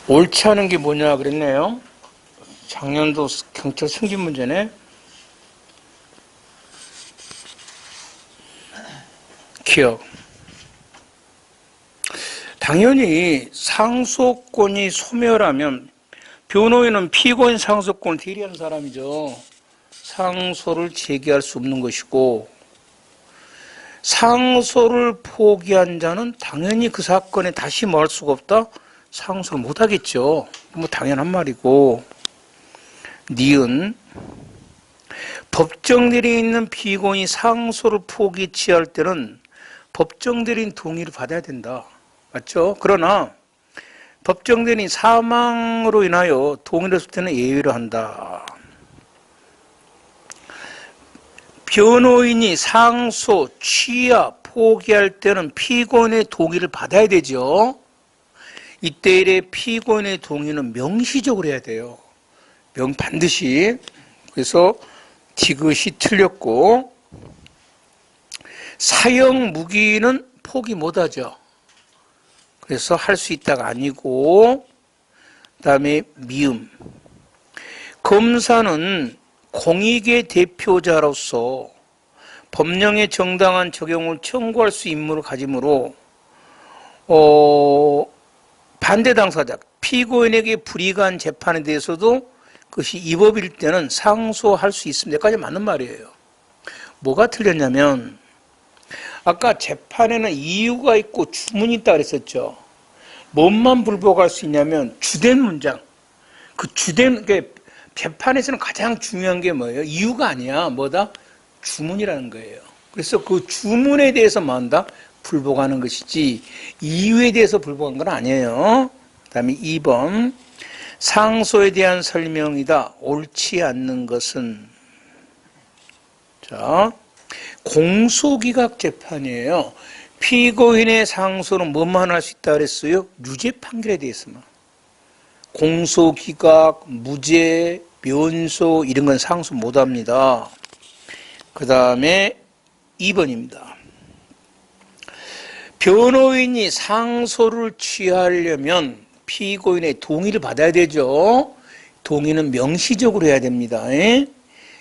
옳지 않은 게 뭐냐 그랬네요. 작년도 경찰 승진 문제네. 기억. 당연히 상소권이 소멸하면 변호인은 피고인 상소권을 대리하는 사람이죠. 상소를 제기할 수 없는 것이고, 상소를 포기한 자는 당연히 그 사건에 다시 뭐 할 수가 없다? 상소를 못 하겠죠. 뭐 당연한 말이고, 니은 법정 대리에 있는 피고인이 상소를 포기할 때는 법정 대리인 동의를 받아야 된다. 맞죠? 그러나 법정 대리인 사망으로 인하여 동의를 했을 때는 예외로 한다. 변호인이 상소, 취하, 포기할 때는 피고인의 동의를 받아야 되죠. 이때 피고인의 동의는 명시적으로 해야 돼요. 반드시. 그래서 디귿이 틀렸고, 사형 무기는 포기 못하죠. 그래서 할 수 있다가 아니고, 그 다음에 미음. 검사는 공익의 대표자로서 법령의 정당한 적용을 청구할 수 임무를 가지므로 반대 당사자, 피고인에게 불이익한 재판에 대해서도 그것이 위법일 때는 상소할 수 있습니다. 여기까지 맞는 말이에요. 뭐가 틀렸냐면 아까 재판에는 이유가 있고 주문이 있다 그랬었죠. 뭔만 불복할 수 있냐면 주된 문장. 그 주된 재판에서는 가장 중요한 게 뭐예요? 이유가 아니야. 뭐다? 주문이라는 거예요. 그래서 그 주문에 대해서 뭐한다? 불복하는 것이지 이유에 대해서 불복한 건 아니에요. 그 다음에 2번 상소에 대한 설명이다. 옳지 않는 것은 자 공소기각 재판이에요. 피고인의 상소는 뭐만 할 수 있다 그랬어요? 유죄 판결에 대해서만. 공소기각, 무죄, 면소 이런 건 상소 못합니다. 그 다음에 2번입니다. 변호인이 상소를 취하려면 피고인의 동의를 받아야 되죠. 동의는 명시적으로 해야 됩니다.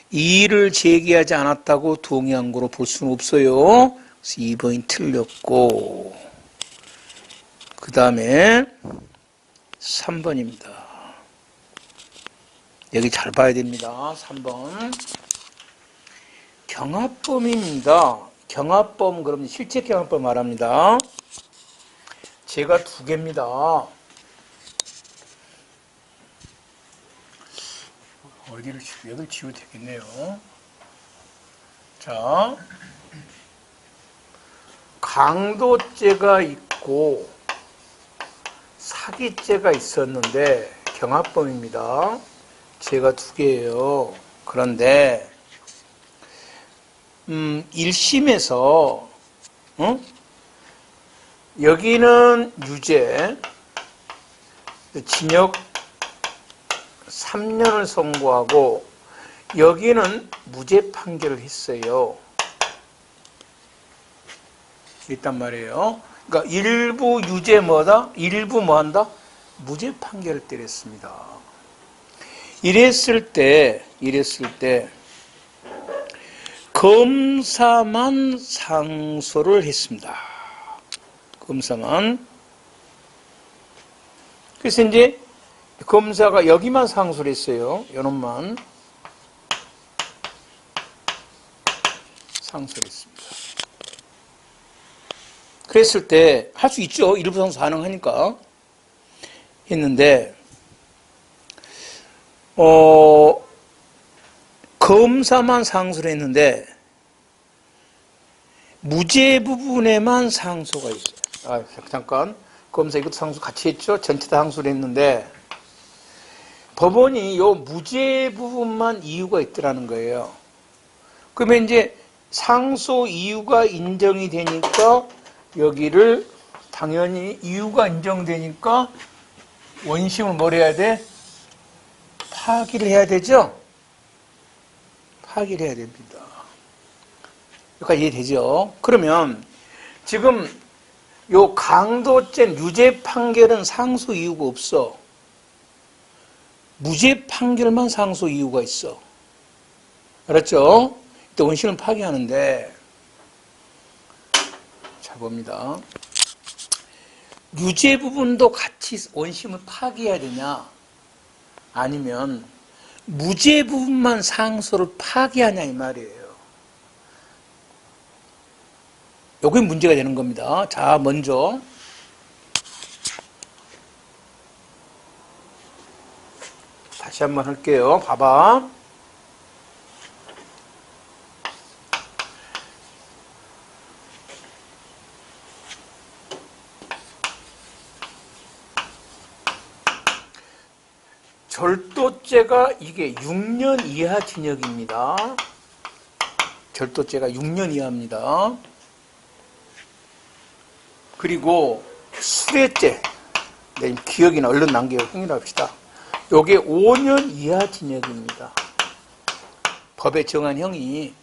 이의를 제기하지 않았다고 동의한 거로 볼 수는 없어요. 그래서 2번이 틀렸고, 그 다음에 3번입니다. 여기 잘 봐야 됩니다. 3번. 경합범입니다. 경합범, 그럼 실제 경합범 말합니다. 제가 두 개입니다. 어디를 여기를 지워도 되겠네요. 자, 강도죄가 있고 사기죄가 있었는데 경합범입니다. 제가 두 개예요. 그런데 1심에서 여기는 유죄, 징역 3년을 선고하고 여기는 무죄 판결을 했어요. 있단 말이에요. 그러니까 일부 유죄 뭐다? 일부 뭐한다? 무죄 판결을 때렸습니다. 이랬을 때 검사만 상소를 했습니다. 검사만. 그래서 이제 검사가 여기만 상소를 했어요. 요놈만 상소를 했습니다. 그랬을 때 할 수 있죠. 일부 상소 가능하니까. 했는데 검사만 상소를 했는데 무죄 부분에만 상소가 있어요. 잠깐. 검사 이것도 상소 같이 했죠. 전체 다 상소를 했는데 법원이 요 무죄 부분만 이유가 있더라는 거예요. 그러면 이제 상소 이유가 인정이 되니까 여기를 당연히 이유가 인정되니까 원심을 뭘 해야 돼? 파기를 해야 되죠? 파기를 해야 됩니다. 여기까지 이해되죠? 그러면 지금 요 강도죄 유죄 판결은 상소 이유가 없어. 무죄 판결만 상소 이유가 있어. 알았죠? 또 원심을 파기하는데, 자 봅니다. 유죄 부분도 같이 원심을 파기해야 되냐? 아니면 무죄 부분만 상소를 파기하냐 이 말이에요. 여기 문제가 되는 겁니다. 자, 먼저 다시 한번 할게요. 봐봐. 절도죄가 이게 6년 이하 징역입니다. 절도죄가 6년 이하입니다. 그리고 수뢰죄, 기억이나 얼른 남겨 확인합시다. 요게 5년 이하 징역입니다. 법에 정한 형이.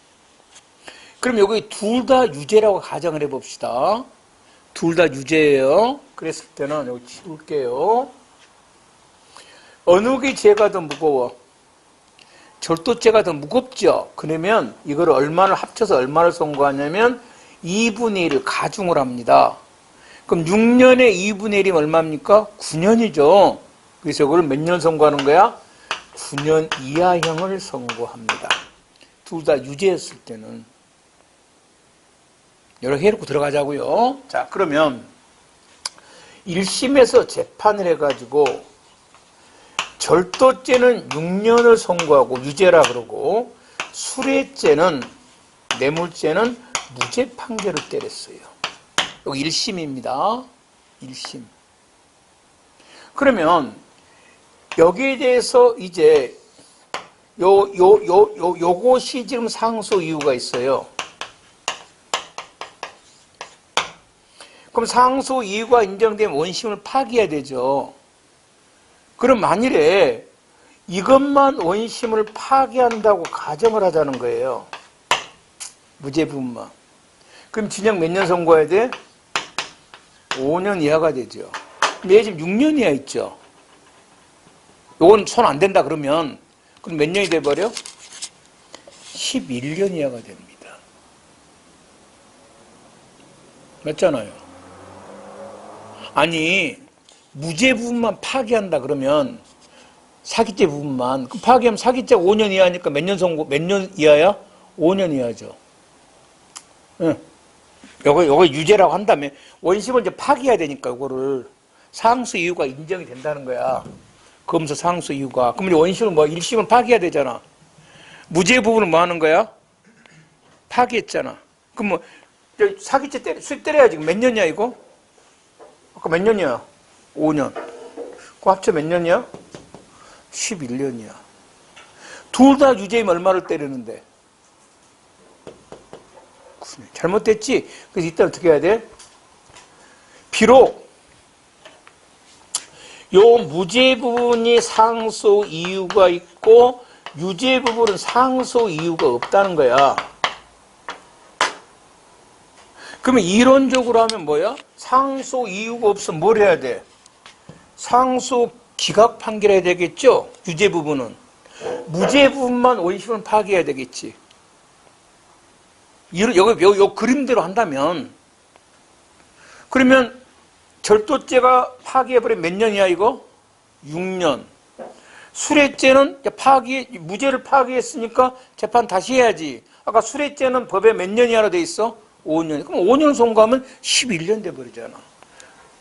그럼 여기 둘 다 유죄라고 가정을 해봅시다. 둘 다 유죄예요. 그랬을 때는 여기 치울게요. 어느 게 죄가 더 무거워? 절도죄가 더 무겁죠. 그러면 이거를 얼마를 합쳐서 얼마를 선고하냐면 2분의 1을 가중을 합니다. 그럼 6년에 2분의 1이면 얼마입니까? 9년이죠. 그래서 이걸 몇 년 선고하는 거야? 9년 이하형을 선고합니다. 둘 다 유죄였을 때는. 여러 해놓고 들어가자고요. 자, 그러면 1심에서 재판을 해가지고 절도죄는 6년을 선고하고 유죄라 그러고 수뢰죄는 뇌물죄는 무죄 판결을 때렸어요. 여기 1심입니다. 1심. 그러면 여기에 대해서 이제 요것이 지금 상소 이유가 있어요. 그럼 상소 이유가 인정되면 원심을 파기해야 되죠. 그럼 만일에 이것만 원심을 파기한다고 가정을 하자는 거예요. 무죄 부분만. 그럼 징역 몇 년 선고해야 돼? 5년 이하가 되죠. 근데 지금 6년 이하 있죠. 요건 손 안 된다 그러면 그럼 몇 년이 돼버려? 11년 이하가 됩니다. 맞잖아요. 아니 무죄 부분만 파기한다 그러면 사기죄 부분만 그 파기하면 사기죄 5년 이하니까 몇 년 선고 몇 년 이하야? 5년 이하죠. 응. 요거 유죄라고 한다면 원심을 이제 파기해야 되니까 이거를 상소 이유가 인정이 된다는 거야. 검사 상소 이유가. 그러면 원심을 1심을 파기해야 되잖아. 무죄 부분은 뭐 하는 거야? 파기했잖아. 그럼 사기죄 수익 때려야지. 몇 년이야 이거? 아까 몇 년이야? 5년. 그 합쳐 몇 년이야? 11년이야. 둘 다 유죄이면 얼마를 때리는데? 잘못됐지? 그래서 이때 어떻게 해야 돼? 비록 요 무죄 부분이 상소 이유가 있고 유죄 부분은 상소 이유가 없다는 거야. 그러면 이론적으로 하면 뭐야? 상소 이유가 없으면 뭘 해야 돼? 상소 기각 판결해야 되겠죠? 유죄 부분은. 무죄 부분만 원심을 파기해야 되겠지. 요 그림대로 한다면 그러면 절도죄가 파기해버리면 몇 년이야 이거? 6년. 수뢰죄는 무죄를 파기했으니까 재판 다시 해야지. 아까 수뢰죄는 법에 몇 년 이하로 돼 있어? 5년. 그럼 5년 선고하면 11년 돼버리잖아.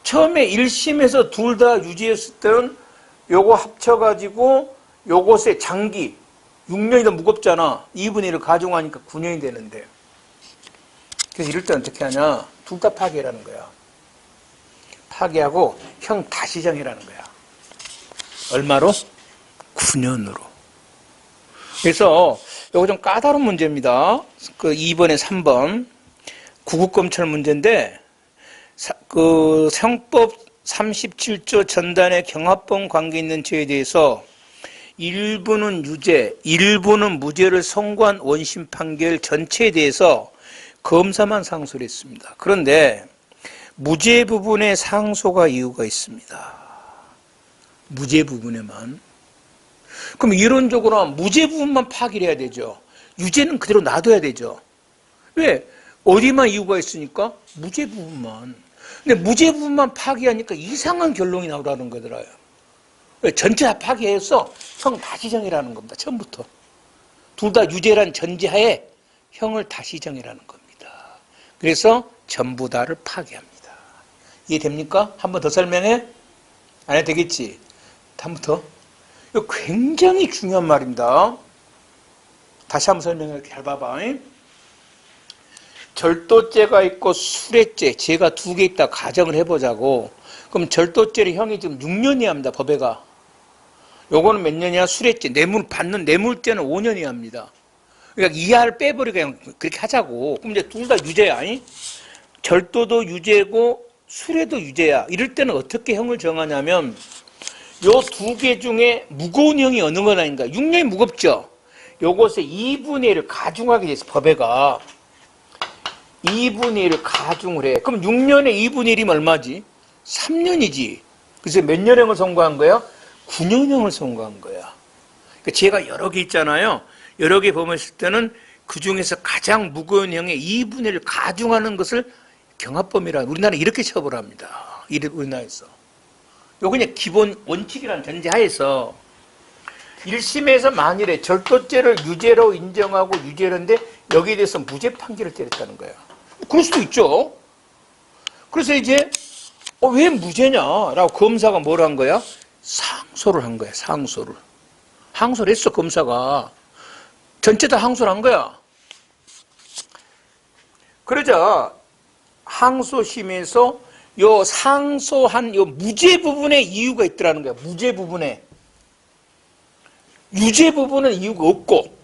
처음에 1심에서 둘 다 유죄였을 때는 요거 합쳐가지고 요것의 장기 6년이 더 무겁잖아. 2분의 1을 가중하니까 9년이 되는데. 그래서 이럴 때 어떻게 하냐? 둘 다 파기라는 거야. 파기하고 형 다시 정해라는 거야. 얼마로? 9년으로. 그래서 이거 좀 까다로운 문제입니다. 그 2번에 3번 구급검찰 문제인데 그 형법 37조 전단의 경합범 관계 있는 죄에 대해서 일부는 유죄, 일부는 무죄를 선고한 원심 판결 전체에 대해서 검사만 상소를 했습니다. 그런데 무죄 부분에 상소가 이유가 있습니다. 무죄 부분에만. 그럼 이론적으로 무죄 부분만 파기를 해야 되죠. 유죄는 그대로 놔둬야 되죠. 왜? 어디만 이유가 있으니까? 무죄 부분만. 근데 무죄 부분만 파기하니까 이상한 결론이 나오라는 거더라요. 왜? 전체 다 파기해서 형 다시 정해라는 겁니다. 처음부터. 둘 다 유죄란 전제하에 형을 다시 정해라는 겁니다. 그래서 전부 다를 파기합니다. 이해됩니까? 한 번 더 설명해? 안 해도 되겠지? 한 번 더. 이거 굉장히 중요한 말입니다. 다시 한번 설명해. 잘 봐봐. 절도죄가 있고 술해죄, 죄가 두 개 있다 가정을 해보자고. 그럼 절도죄의 형이 지금 6년이야 합니다. 법에가. 요거는 몇 년이야? 술해죄. 받는 뇌물죄는 5년이야 합니다. 그러니까 이하를 빼버리고 그냥 그렇게 하자고. 그럼 이제 둘 다 유죄야. 절도도 유죄고 술해도 유죄야. 이럴 때는 어떻게 형을 정하냐면 요 두 개 중에 무거운 형이 어느 건 아닌가? 6년이 무겁죠? 요것에 2분의 1을 가중하게 돼서 법에가 2분의 1을 가중을 해. 그럼 6년에 2분의 1이면 얼마지? 3년이지. 그래서 몇 년형을 선고한 거야? 9년형을 선고한 거야. 그러니까 죄가 여러 개 있잖아요. 여러 개 범했을 때는 그 중에서 가장 무거운 형의 2분의 1을 가중하는 것을 경합범이라 우리나라는 이렇게 처벌을 합니다. 우리나라에서. 요 그냥 기본 원칙이라는 전제하에서 1심에서 만일에 절도죄를 유죄로 인정하고 유죄인데 여기에 대해서 무죄 판결을 때렸다는 거예요. 그럴 수도 있죠. 그래서 이제 왜 무죄냐라고 검사가 뭘 한 거야? 상소를 한 거야. 상소를. 항소를 했어. 검사가. 전체 다 항소를 한 거야. 그러자 항소심에서 요 상소한 요 무죄 부분에 이유가 있더라는 거야. 무죄 부분에. 유죄 부분은 이유가 없고.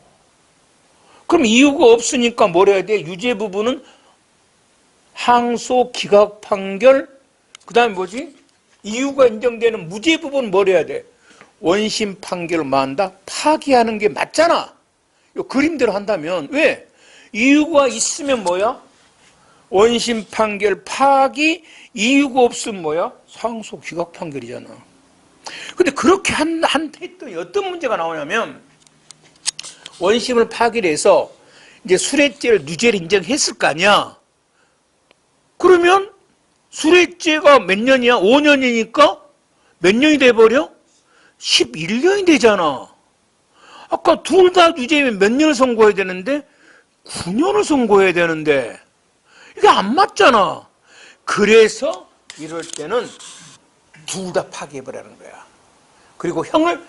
그럼 이유가 없으니까 뭘 해야 돼? 유죄 부분은 항소 기각 판결, 그 다음에 뭐지? 이유가 인정되는 무죄 부분은 뭘 해야 돼? 원심 판결을 만다? 파기하는 게 맞잖아. 요 그림대로 한다면. 왜? 이유가 있으면 뭐야? 원심 판결 파기, 이유가 없으면 뭐야? 상소 기각 판결이잖아. 근데 그렇게 했더니 어떤 문제가 나오냐면, 원심을 파기를 해서 이제 술해죄를 유죄를 인정했을 거 아니야? 그러면 술해죄가 몇 년이야? 5년이니까 몇 년이 돼버려? 11년이 되잖아. 아까 둘 다 유죄면 몇 년을 선고해야 되는데 9년을 선고해야 되는데 이게 안 맞잖아. 그래서 이럴 때는 둘 다 파기해버리는 거야. 그리고 형을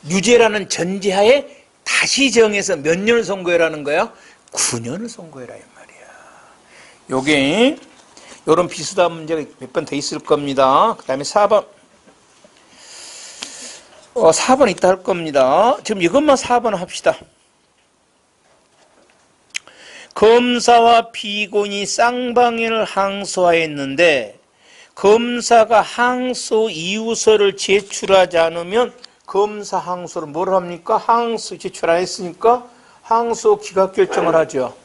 유죄라는 전제하에 다시 정해서 몇 년을 선고해라는 거야? 9년을 선고해라 이 말이야. 요게 요런 비슷한 문제가 몇 번 더 있을 겁니다. 그 다음에 4번. 4번 이따 할 겁니다. 지금 이것만 4번 합시다. 검사와 피고인이 쌍방인을 항소하였는데 검사가 항소 이유서를 제출하지 않으면 검사 항소를 뭘 합니까? 항소 제출 안 했으니까 항소 기각 결정을 하죠.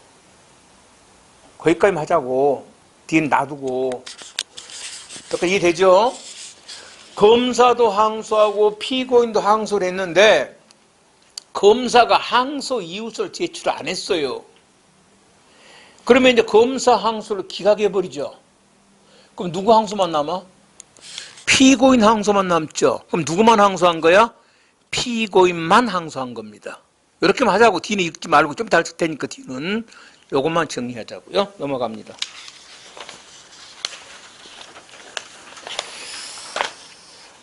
거기까지만 하자고. 뒤는 놔두고. 그러니까 이해되죠? 검사도 항소하고 피고인도 항소를 했는데 검사가 항소 이유서를 제출 안 했어요. 그러면 이제 검사 항소를 기각해버리죠. 그럼 누구 항소만 남아? 피고인 항소만 남죠. 그럼 누구만 항소한 거야? 피고인만 항소한 겁니다. 이렇게만 하자고. 뒤는 읽지 말고 좀 더 할 테니까 뒤는 요것만 정리하자고요. 넘어갑니다.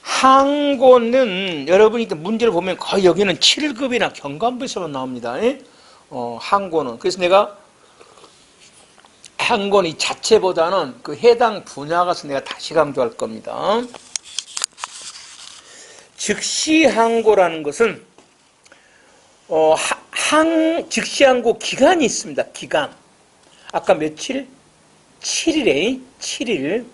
항고는 여러분이 문제를 보면 거의 여기는 7급이나 경관부에서만 나옵니다. 항고는. 그래서 내가 항고는 이 자체보다는 그 해당 분야 가서 내가 다시 강조할 겁니다. 즉시 항고라는 것은 즉시 항고 기간이 있습니다. 기간. 아까 며칠? 7일에 7일.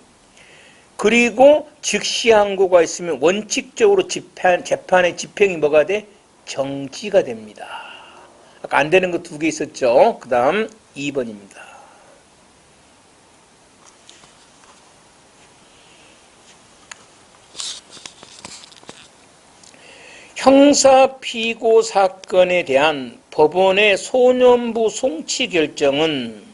그리고 즉시 항고가 있으면 원칙적으로 재판의 집행이 뭐가 돼? 정지가 됩니다. 아까 안 되는 거 두 개 있었죠. 그 다음 2번입니다. 형사 피고 사건에 대한 법원의 소년부 송치 결정은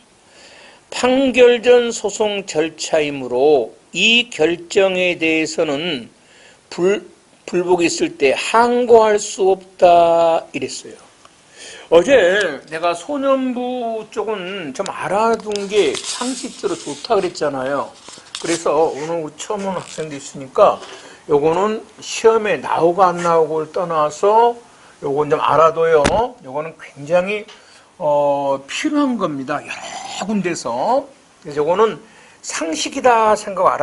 판결 전 소송 절차이므로 이 결정에 대해서는 불복이 있을 때 항고할 수 없다 이랬어요. 어제 내가 소년부 쪽은 좀 알아둔 게 상식적으로 좋다 그랬잖아요. 그래서 오늘 처음 온 학생도 있으니까 요거는 시험에 나오고 안 나오고를 떠나서 요건 좀 알아둬요. 요거는 굉장히 필요한 겁니다. 여러 군데서. 그래서 요거는 상식이다 생각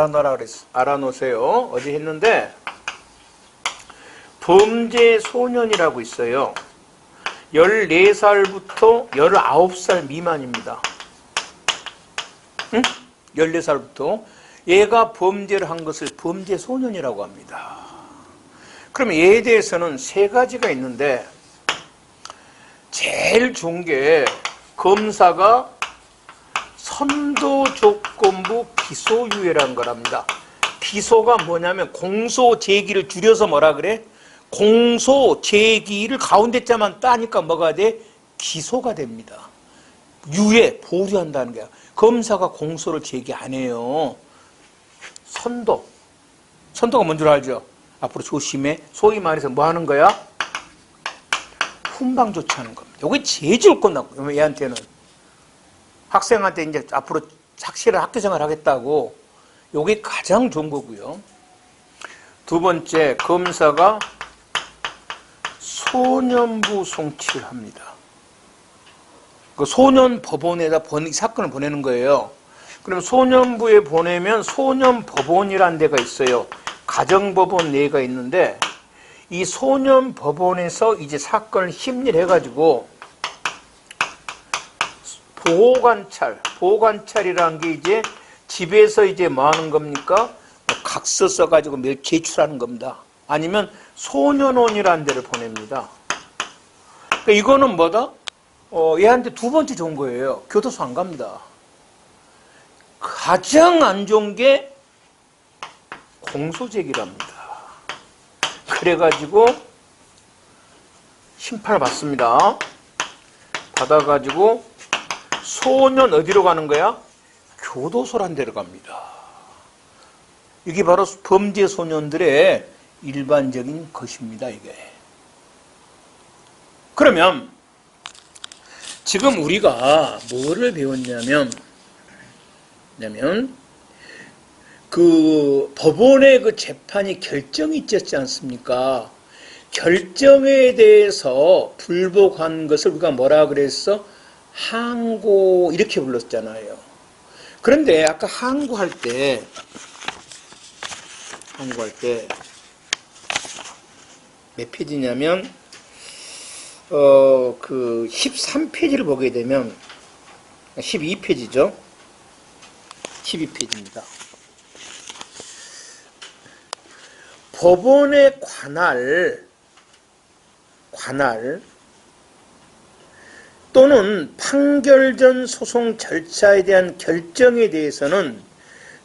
알아놓으세요. 어제 했는데 범죄 소년이라고 있어요. 14살부터 19살 미만입니다. 응? 14살부터. 얘가 범죄를 한 것을 범죄 소년이라고 합니다. 그러면 얘에 대해서는 세 가지가 있는데 제일 좋은 게 검사가 선도 조건부 기소유예라는 거랍니다. 기소가 뭐냐면 공소 제기를 줄여서 뭐라 그래? 공소 제기를 가운데 자만 따니까 뭐가 돼? 기소가 됩니다. 유예, 보류한다는 거야. 검사가 공소를 제기 안 해요. 선도가 뭔 줄 알죠? 앞으로 조심해. 소위 말해서 뭐 하는 거야? 훈방 조치하는 겁니다. 이게 제일 좋을 건다고. 얘한테는 학생한테 이제 앞으로 착실한 학교생활 하겠다고. 이게 가장 좋은 거고요. 두 번째, 검사가 소년부 송치를 합니다. 그 소년 법원에다 사건을 보내는 거예요. 그럼 소년부에 보내면 소년법원이라는 데가 있어요. 가정법원 내가 있는데 이 소년법원에서 이제 사건을 심리를 해가지고 보호관찰이라는 게 이제 집에서 이제 뭐 하는 겁니까? 각서 써가지고 제출하는 겁니다. 아니면 소년원이라는 데를 보냅니다. 그러니까 이거는 뭐다? 얘한테 두 번째 좋은 거예요. 교도소 안 갑니다. 가장 안 좋은 게 공소제기랍니다. 그래가지고 심판을 받습니다. 받아가지고 소년 어디로 가는 거야? 교도소란 데로 갑니다. 이게 바로 범죄 소년들의 일반적인 것입니다. 이게. 그러면 지금 우리가 뭐를 배웠냐면 그 법원의 그 재판이 결정이 있지 않습니까? 결정에 대해서 불복한 것을 우리가 뭐라 그랬어? 항고 이렇게 불렀잖아요. 그런데 아까 항고할 때 몇 페이지냐면 그 13페이지를 보게 되면 12페이지죠. 12페이지입니다. 법원의 관할 또는 판결 전 소송 절차에 대한 결정에 대해서는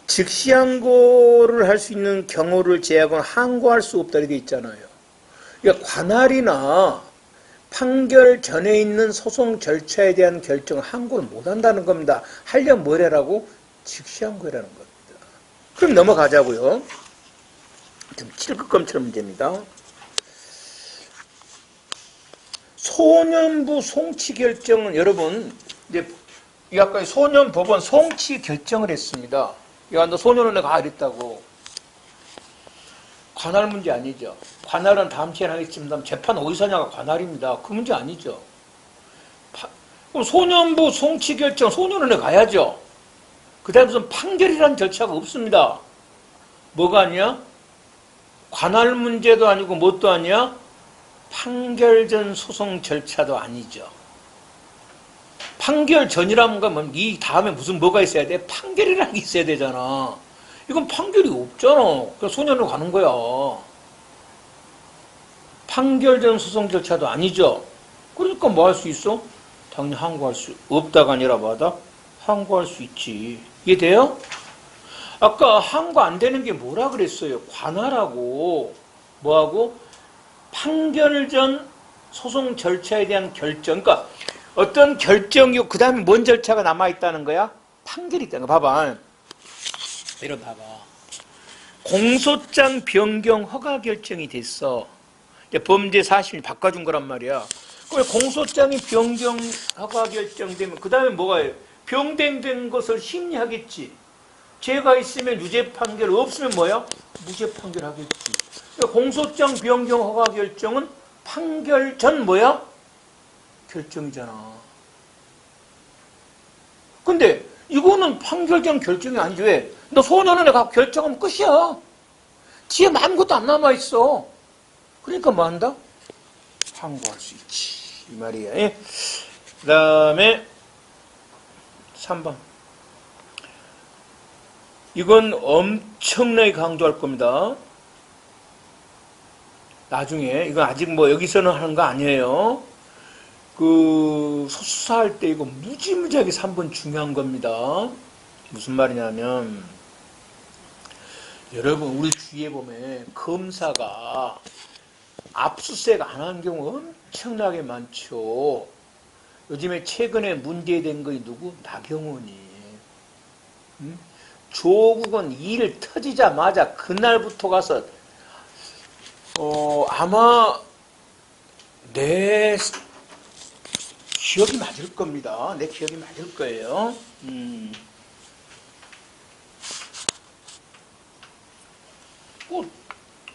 즉시 항고를 할 수 있는 경우를 제외하고는 항고할 수 없다 이렇게 있잖아요. 그러니까 관할이나 판결 전에 있는 소송 절차에 대한 결정을 항고를 못 한다는 겁니다. 하려면 뭐라고? 즉시 항고라는 겁니다. 그럼 넘어가자고요. 좀 7급검찰 문제입니다. 소년부 송치 결정은 여러분 이제 아까 소년법원 송치 결정을 했습니다. 야, 너 소년원에 가 이랬다고. 관할 문제 아니죠. 관할은 다음 시간에 하겠습니다. 재판 어디서 하냐가 관할입니다. 그 문제 아니죠. 그럼 소년부 송치 결정 소년원에 가야죠. 그 다음에 무슨 판결이라는 절차가 없습니다. 뭐가 아니야? 관할 문제도 아니고 뭣도 아니야? 판결 전 소송 절차도 아니죠. 판결 전이라면 이 다음에 무슨 뭐가 있어야 돼? 판결이라는 게 있어야 되잖아. 이건 판결이 없잖아. 그냥 소년으로 가는 거야. 판결 전 소송 절차도 아니죠. 그러니까 뭐 할 수 있어? 당연히 항고할 수 없다가 아니라 뭐다? 항고할 수 있지. 이해돼요? 아까 항고 안 되는 게 뭐라 그랬어요? 관할하고 뭐하고? 판결 전 소송 절차에 대한 결정, 그러니까 어떤 결정이고 그 다음에 뭔 절차가 남아있다는 거야? 판결이 있다는 거야. 봐봐. 이런 봐봐. 공소장 변경 허가 결정이 됐어. 이제 범죄 사실을 바꿔준 거란 말이야. 그럼 공소장이 변경 허가 결정되면 그 다음에 뭐가 해요? 변경된 것을 심리하겠지. 죄가 있으면 유죄 판결, 없으면 뭐야? 무죄 판결 하겠지. 그러니까 공소장 변경 허가 결정은 판결 전 뭐야? 결정이잖아. 근데 이거는 판결 전 결정이 아니지. 왜? 너 소년원에 가고 결정하면 끝이야. 뒤에 아무것도 안 남아있어. 그러니까 뭐 한다? 항고할 수 있지. 이 말이야. 그 다음에 3번. 이건 엄청나게 강조할 겁니다. 나중에, 이건 아직 뭐 여기서는 하는 거 아니에요. 그 수사할 때 이거 무지무지하게 3번 중요한 겁니다. 무슨 말이냐면, 여러분 우리 주위에 보면 검사가 압수수색 안 하는 경우 엄청나게 많죠. 요즘에 최근에 문제된 거이 누구? 나경원이. 응? 조국은 일 터지자마자 그날부터 가서 아마 내 기억이 맞을 겁니다. 내 기억이 맞을 거예요.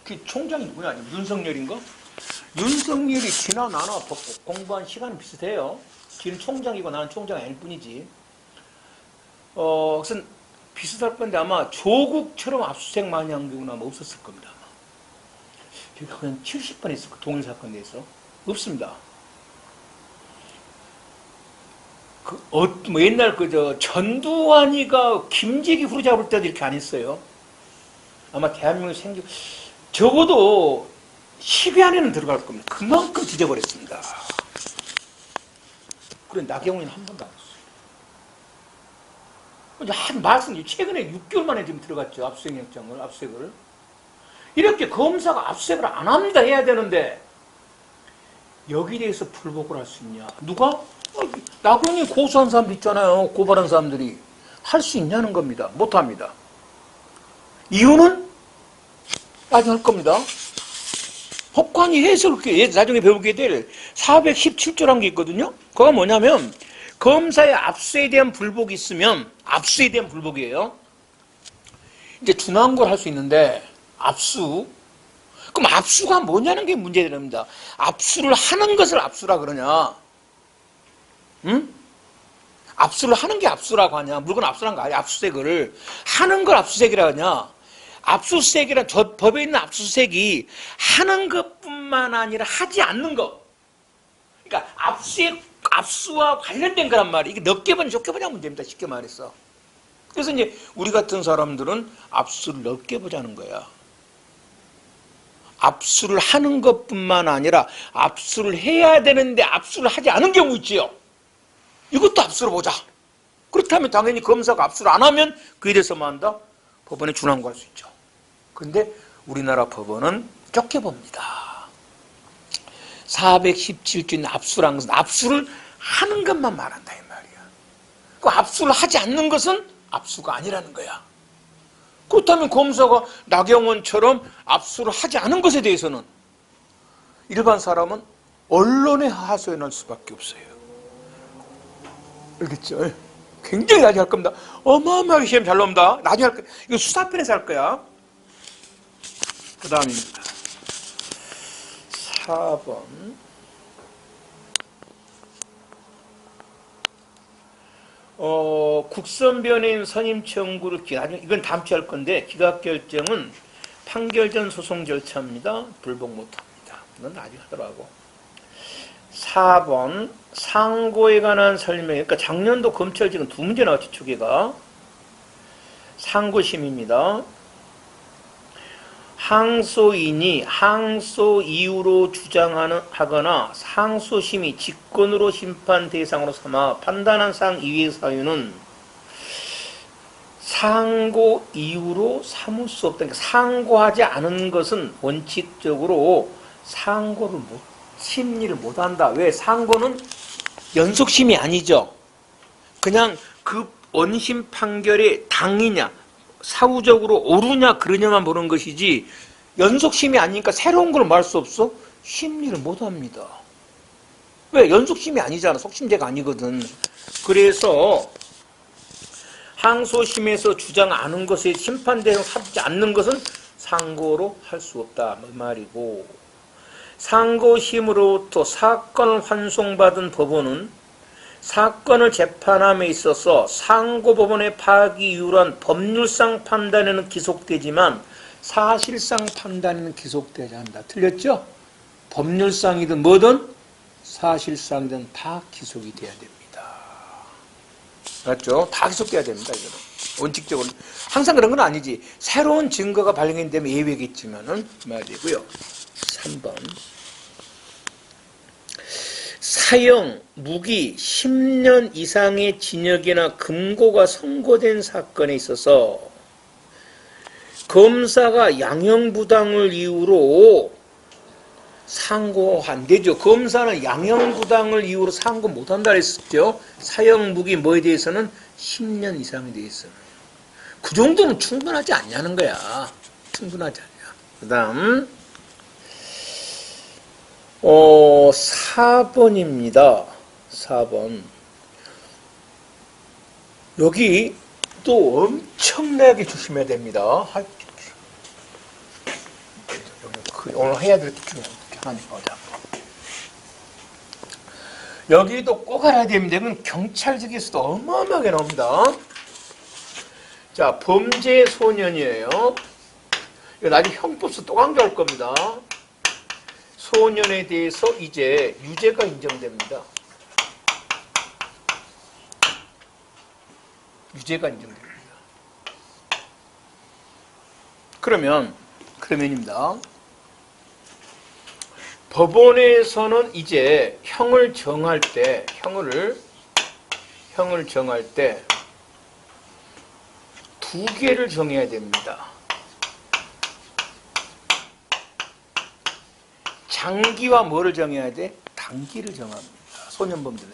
그 총장이 누구냐? 윤석열인가? 윤석열이 지나 나나 공부한 시간은 비슷해요. 지는 총장이고 나는 총장이 아닐 뿐이지. 그래서 비슷할 건데 아마 조국처럼 압수수색 많이 한 경우는 아마 없었을 겁니다. 아마. 그냥 70번 했을 거예요. 동일 사건에 대해서. 없습니다. 뭐 옛날 전두환이가 김재기 후보잡을 때도 이렇게 안 했어요. 아마 대한민국에 적어도 10위 안에는 들어갈 겁니다. 그만큼 뒤져버렸습니다. 그래, 나경원이는 한 번도 안 했어요. 한 말씀, 최근에 6개월 만에 지금 들어갔죠. 압수수색을. 이렇게 검사가 압수수색을 안 합니다. 해야 되는데, 여기에 대해서 불복을 할 수 있냐? 누가? 나경원이 고소한 사람들 있잖아요. 고발한 사람들이. 할 수 있냐는 겁니다. 못 합니다. 이유는 나중에 할 겁니다. 법관이 해서 그렇게 나중에 배우게 될 417조라는 게 있거든요. 그거 뭐냐면 검사의 압수에 대한 불복이 있으면 압수에 대한 불복이에요. 이제 준하는 걸 할 수 있는데 압수. 그럼 압수가 뭐냐는 게 문제됩니다. 압수를 하는 것을 압수라 그러냐? 응? 압수를 하는 게 압수라고 하냐? 물건 압수라는 거 아니야? 압수수색을 하는 걸 압수수색이라 하냐? 압수수색이란 법에 있는 압수수색이 하는 것뿐만 아니라 하지 않는 것. 그러니까 압수와 관련된 거란 말이에요. 이게 넓게 보냐 좁게 보냐 문제입니다. 쉽게 말해서. 그래서 이제 우리 같은 사람들은 압수를 넓게 보자는 거야. 압수를 하는 것뿐만 아니라 압수를 해야 되는데 압수를 하지 않은 경우 있지요. 이것도 압수로 보자. 그렇다면 당연히 검사가 압수를 안 하면 그에 대해서 뭐 한다? 법원에 준항고할 수 있죠. 그런데 우리나라 법원은 좁게 봅니다. 417조인 압수라는 것은 압수를 하는 것만 말한다 이 말이야. 그 압수를 하지 않는 것은 압수가 아니라는 거야. 그렇다면 검사가 나경원처럼 압수를 하지 않은 것에 대해서는 일반 사람은 언론에 하소연할 수밖에 없어요. 알겠죠? 굉장히 나중에 할 겁니다. 어마어마하게 시험 잘 나옵니다. 나중에 할 거야. 이거 수사편에서 할 거야. 그 다음입니다. 4번. 국선변호인 선임 청구를 이건 다음 주에 할 건데 기각결정은 판결 전 소송 절차입니다. 불복 못합니다. 이건 나중에 하더라고. 4번 상고에 관한 설명. 그러니까 작년도 검찰 지금 2문제 나왔죠. 초기가 상고심입니다. 항소인이 항소 이유로 주장하거나 상소심이 직권으로 심판 대상으로 삼아 판단한 사항 이외의 사유는 상고 이유로 삼을 수 없다. 그러니까 상고하지 않은 것은 원칙적으로 심리를 못한다. 왜? 상고는 연속심이 아니죠. 그냥 그 원심 판결이 당이냐, 사후적으로 옳으냐, 그러냐만 보는 것이지, 연속심이 아니니까 새로운 걸 말할 수 없어? 심리를 못합니다. 왜? 연속심이 아니잖아. 속심제가 아니거든. 그래서 항소심에서 주장 안 한 것에 심판대상 삼지 않는 것은 상고로 할 수 없다. 그 말이고, 상고심으로부터 사건을 환송받은 법원은 사건을 재판함에 있어서 상고법원의 파악이 유효한 법률상 판단에는 기속되지만 사실상 판단에는 기속되지 않는다. 틀렸죠? 법률상이든 뭐든 사실상이든 다 기속이 돼야 됩니다. 맞죠? 다 기속돼야 됩니다. 이거는 원칙적으로 항상 그런 건 아니지. 새로운 증거가 발견되면 예외겠지만은 말이고요. 3번 사형, 무기 10년 이상의 징역이나 금고가 선고된 사건에 있어서 검사가 양형부당을 이유로 상고 안 되죠. 검사는 양형부당을 이유로 상고 못한다 했었죠. 사형, 무기 뭐에 대해서는 10년 이상에 대해서는. 그 정도는 충분하지 않냐는 거야. 충분하지 않냐. 그 다음 4번입니다. 4번. 여기 또 엄청나게 조심해야 됩니다. 오늘 해야 될 게 하나니까. 여기도 꼭 알아야 됩니다. 이건 경찰직에서도 어마어마하게 나옵니다. 자, 범죄 소년이에요. 이거 나중에 형법서 또 강조할 겁니다. 소년에 대해서 이제 유죄가 인정됩니다. 유죄가 인정됩니다. 그러면입니다. 법원에서는 이제 형을 정할 때 두 개를 정해야 됩니다. 장기와 뭐를 정해야 돼? 단기를 정합니다. 소년범죄는.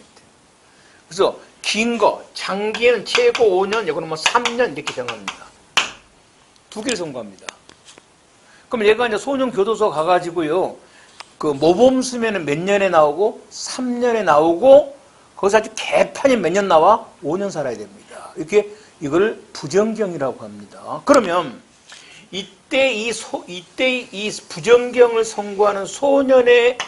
그래서 긴 거, 장기에는 최고 5년, 이거는 뭐 3년 이렇게 정합니다. 두 개를 선고합니다. 그럼 얘가 이제 소년교도소 가가지고요, 그 모범수면은 몇 년에 나오고, 3년에 나오고, 거기서 아주 개판이 몇 년 나와? 5년 살아야 됩니다. 이렇게 이걸 부정경이라고 합니다. 그러면 이때 이 부정경을 선고하는 소년의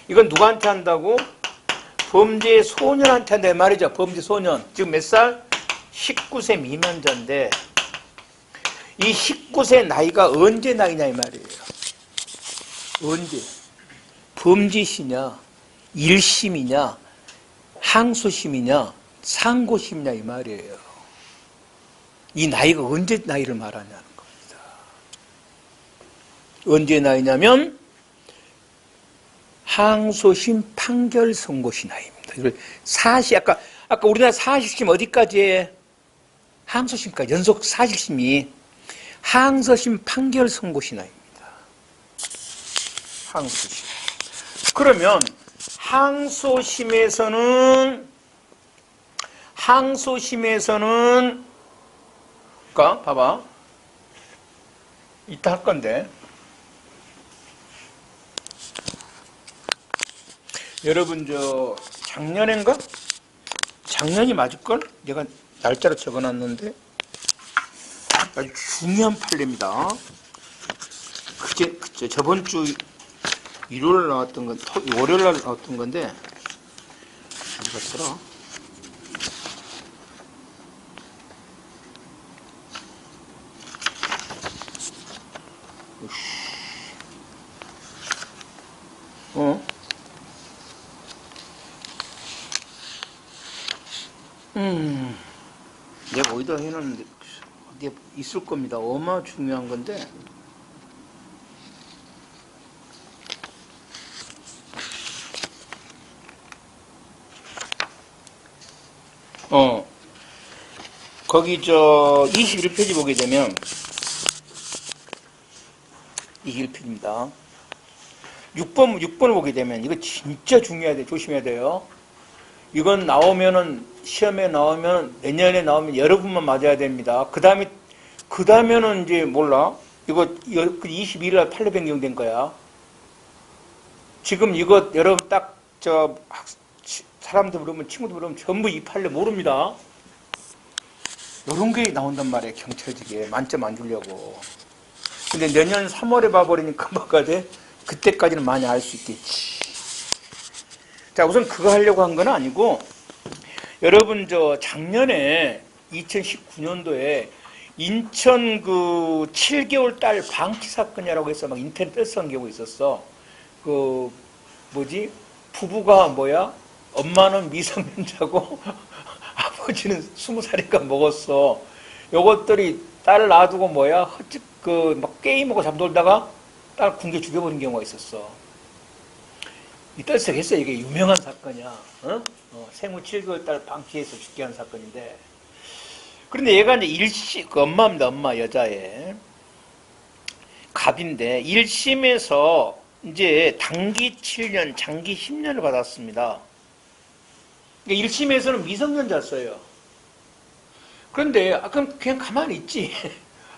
이건 누구한테 한다고? 범죄 소년한테 한다 말이죠. 범죄 소년. 지금 몇 살? 19세 미만자인데 이 19세 나이가 언제 나이냐 이 말이에요. 언제? 범죄시냐? 1심이냐? 항소심이냐? 상고심이냐 이 말이에요. 이 나이가 언제 나이를 말하냐는 겁니다. 언제 나이냐면 항소심 판결 선고시 나이입니다. 이걸 아까 우리나라 사실심 어디까지 해? 항소심까지 연속 사실심이 항소심 판결 선고시 나이입니다. 항소심. 그러면 항소심에서는 그러니까 봐봐. 이따 할 건데 여러분 작년인가? 작년이 맞을걸? 내가 날짜로 적어놨는데 아주 중요한 판례입니다. 그제 저번 주 일요일 나왔던 건 월요일 날 나왔던 건데 어디 갔더라? 내가 어디다 해놨는데 어디에 있을 겁니다. 어마 중요한 건데 거기 21페이지 보게 되면 이게 1필입니다. 6번을 보게 되면 이거 진짜 중요해야 돼. 조심해야 돼요. 이건 나오면은 시험에 나오면 내년에 나오면 여러분만 맞아야 됩니다. 그 다음에는 이제 몰라. 이거 22일 날 판례 변경된 거야. 지금 이거 여러분 딱 사람들 물으면 친구들 물으면 전부 이 판례 모릅니다. 이런 게 나온단 말이에요. 경찰직에 만점 안 주려고. 근데 내년 3월에 봐버리니까 뭐가 돼? 그때까지는 많이 알 수 있겠지. 자, 우선 그거 하려고 한 건 아니고, 여러분, 작년에 2019년도에 인천 7개월 딸 방치 사건이라고 해서 막 인터넷 떠쓰는 경우가 있었어. 부부가 엄마는 미성년자고, 아버지는 20살이니까 먹었어. 요것들이 딸을 놔두고 막 게임하고 잠돌다가 딸 군게 죽여버린 경우가 있었어. 이 떨썩했어. 이게 유명한 사건이야. 생후 7개월 딸 방치해서 죽게 한 사건인데. 그런데 얘가 이제 엄마입니다. 엄마, 여자애. 갑인데, 1심에서 이제 단기 7년, 장기 10년을 받았습니다. 그러니까 1심에서는 미성년자였어요. 그런데, 그럼 그냥 가만히 있지.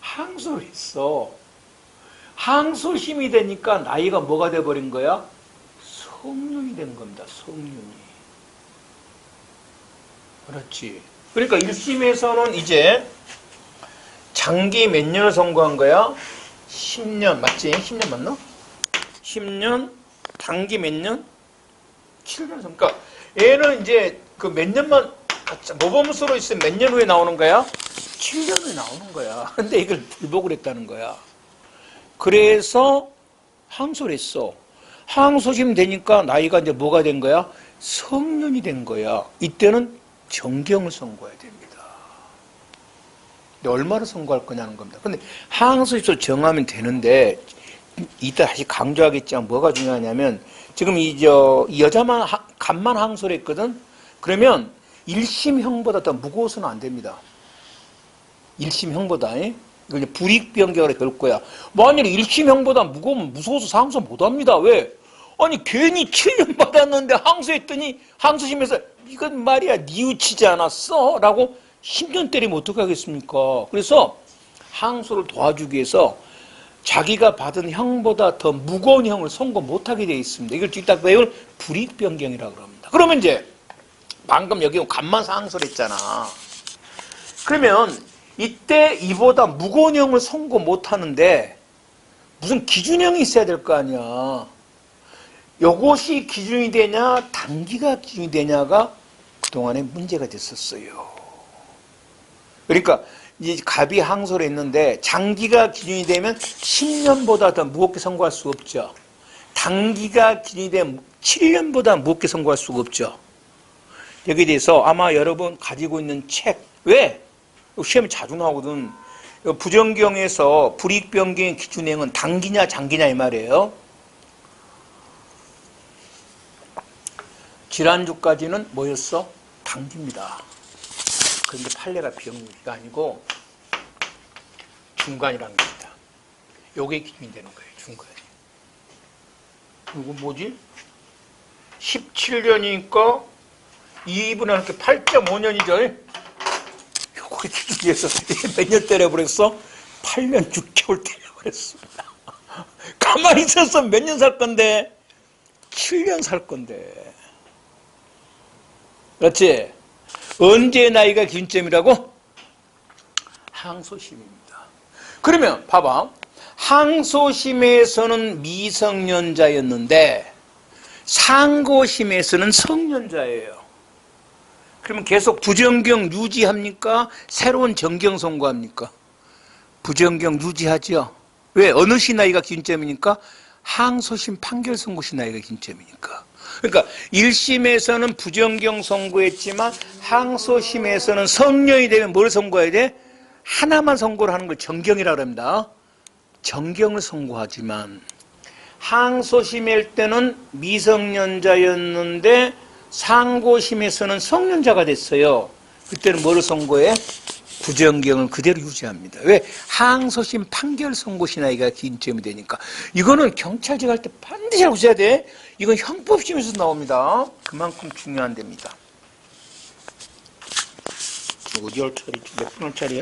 항소를 했어. 항소심이 되니까 나이가 뭐가 돼버린 거야? 성년이 된 겁니다. 성년이. 그렇지. 그러니까 1심에서는 이제 장기 몇 년을 선고한 거야? 10년. 맞지? 10년 맞나? 10년, 단기 몇 년? 7년 선고. 그러니까 얘는 이제 몇 년만 모범수로 있으면 몇 년 후에 나오는 거야? 7년 후에 나오는 거야. 근데 이걸 불복을 했다는 거야. 그래서 항소를 했어. 항소심 되니까 나이가 이제 뭐가 된 거야? 성년이 된 거야. 이때는 정경을 선고해야 됩니다. 근데 얼마를 선고할 거냐는 겁니다. 근데 항소심을 정하면 되는데, 이따 다시 강조하겠지만 뭐가 중요하냐면, 지금 이 여자만, 간만 항소를 했거든? 그러면 1심형보다 더 무거워서는 안 됩니다. 1심형보다. 이거 이제 불이익변경으로 될 거야. 만약에 1심형보다 무서워서 상소 못 합니다. 왜? 아니, 괜히 7년 받았는데 항소했더니 항소심에서 이건 말이야, 뉘우치지 않았어? 라고 10년 때리면 어떡하겠습니까? 그래서 항소를 도와주기 위해서 자기가 받은 형보다 더 무거운 형을 선고 못하게 되어 있습니다. 이걸 불이익변경이라고 합니다. 그러면 이제 방금 여기 간만사 항소를 했잖아. 그러면 이때 이보다 무거운 형을 선고 못하는데 무슨 기준형이 있어야 될 거 아니야. 요것이 기준이 되냐 단기가 기준이 되냐가 그동안에 문제가 됐었어요. 그러니까 이제 갑이 항소를 했는데 장기가 기준이 되면 10년보다 더 무겁게 선고할 수 없죠. 단기가 기준이 되면 7년보다 무겁게 선고할 수가 없죠. 여기에 대해서 아마 여러분 가지고 있는 책, 왜? 시험이 자주 나오거든. 부정경에서 불이익변경의 기준행은 단기냐 장기냐 이 말이에요. 지난주까지는 뭐였어? 단기입니다. 그런데 판례가 비영리가 아니고 중간이라는 겁니다. 요게 기준이 되는 거예요. 중간이. 이거 뭐지? 17년이니까 2분의 이렇게 8.5년이죠. 요거 기준에서 몇 년 때려버렸어? 8년 6개월 때려버렸습니다. 가만히 있었어 몇 년 살 건데? 7년 살 건데. 그렇지? 언제 나이가 기준점이라고? 항소심입니다. 그러면 봐봐. 항소심에서는 미성년자였는데 상고심에서는 성년자예요. 그러면 계속 부정경 유지합니까? 새로운 정경 선고합니까? 부정경 유지하죠. 왜? 어느 시 나이가 기준점이니까? 항소심 판결 선고 시 나이가 기준점이니까. 그러니까 1심에서는 부정경 선고했지만 항소심에서는 성년이 되면 뭘 선고해야 돼? 하나만 선고를 하는 걸 정경이라고 합니다. 정경을 선고하지만 항소심일 때는 미성년자였는데 상고심에서는 성년자가 됐어요. 그때는 뭐를 선고해? 구정경을 그대로 유지합니다. 왜? 항소심 판결 선고 신하위가 기준점이 되니까. 이거는 경찰직 할 때 반드시 알고 있어야 돼. 이건 형법심에서 나옵니다. 그만큼 중요한 데입니다. 어디 할 차례지? 몇 분 할 차례야?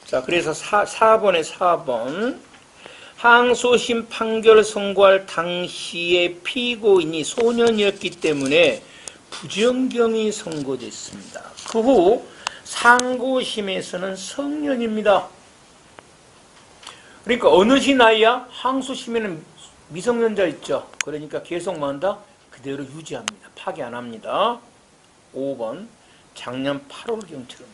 자, 그래서 4번에 4번. 항소심 판결 선고할 당시에 피고인이 소년이었기 때문에 부정경이 선고됐습니다. 그 후 상고심에서는 성년입니다. 그러니까 어느 시 나이야? 항소심에는 미성년자 있죠. 그러니까 계속 만다 그대로 유지합니다. 파기 안 합니다. 5번 작년 8월경처럼 문제네요.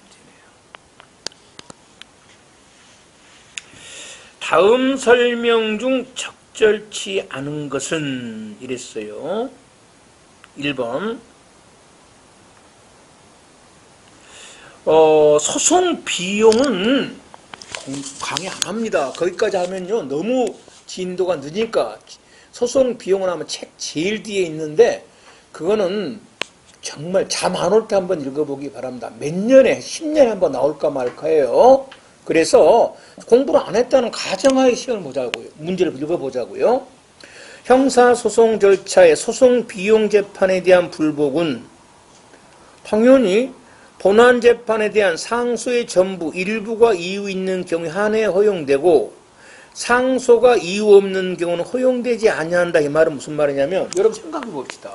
다음 설명 중 적절치 않은 것은 이랬어요. 1번 소송 비용은 강의 안 합니다. 거기까지 하면요 너무 진도가 늦으니까 소송 비용은 아마 책 제일 뒤에 있는데 그거는 정말 잠 안 올 때 한번 읽어보기 바랍니다. 몇 년에 10년에 한번 나올까 말까예요. 그래서 공부를 안 했다는 가정하에 시험을 보자고요. 문제를 읽어보자고요. 형사소송 절차의 소송 비용 재판에 대한 불복은 당연히 본안재판에 대한 상소의 전부, 일부가 이유 있는 경우에 한해 허용되고 상소가 이유 없는 경우는 허용되지 아니한다. 이 말은 무슨 말이냐면 여러분 생각해 봅시다.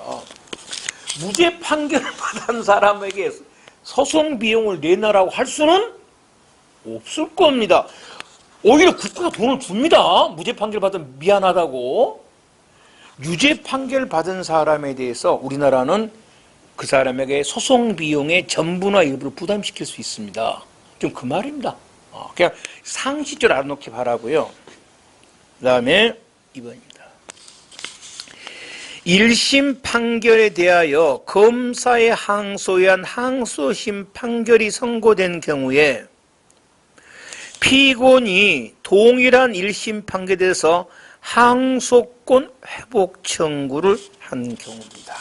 무죄 판결을 받은 사람에게 소송 비용을 내놔라고 할 수는 없을 겁니다. 오히려 국가가 돈을 줍니다. 무죄 판결 받으면 미안하다고. 유죄 판결 받은 사람에 대해서 우리나라는 그 사람에게 소송 비용의 전부나 일부를 부담시킬 수 있습니다. 좀 그 말입니다. 그냥 상식적으로 알아놓기 바라고요. 그 다음에 2번입니다. 1심 판결에 대하여 검사의 항소에 한 항소심 판결이 선고된 경우에 피고인이 동일한 1심 판결에 대해서 항소권 회복 청구를 한 경우입니다.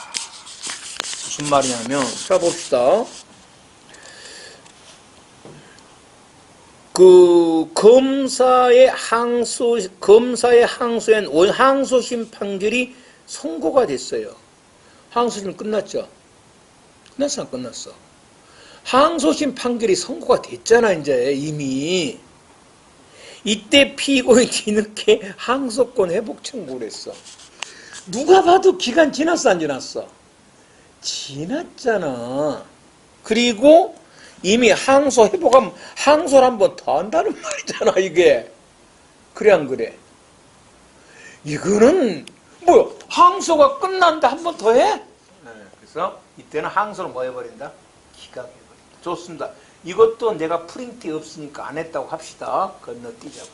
무슨 말이냐면, 자 봅시다. 그 검사의 항소엔 항소심 판결이 선고가 됐어요. 항소심 끝났죠? 끝났어, 안 끝났어? 항소심 판결이 선고가 됐잖아, 이제 이미. 이때 피고인이 뒤늦게 항소권 회복 청구를 했어. 누가 봐도 기간 지났어, 안 지났어? 지났잖아. 그리고 이미 항소 회복하면 항소를 한 번 더 한다는 말이잖아, 이게. 그래, 안 그래? 이거는 뭐야? 항소가 끝난다 한 번 더 해? 네, 그래서 이때는 항소를 뭐 해버린다? 기각해버린다. 좋습니다. 이것도 내가 프린트에 없으니까 안 했다고 합시다. 건너뛰자고.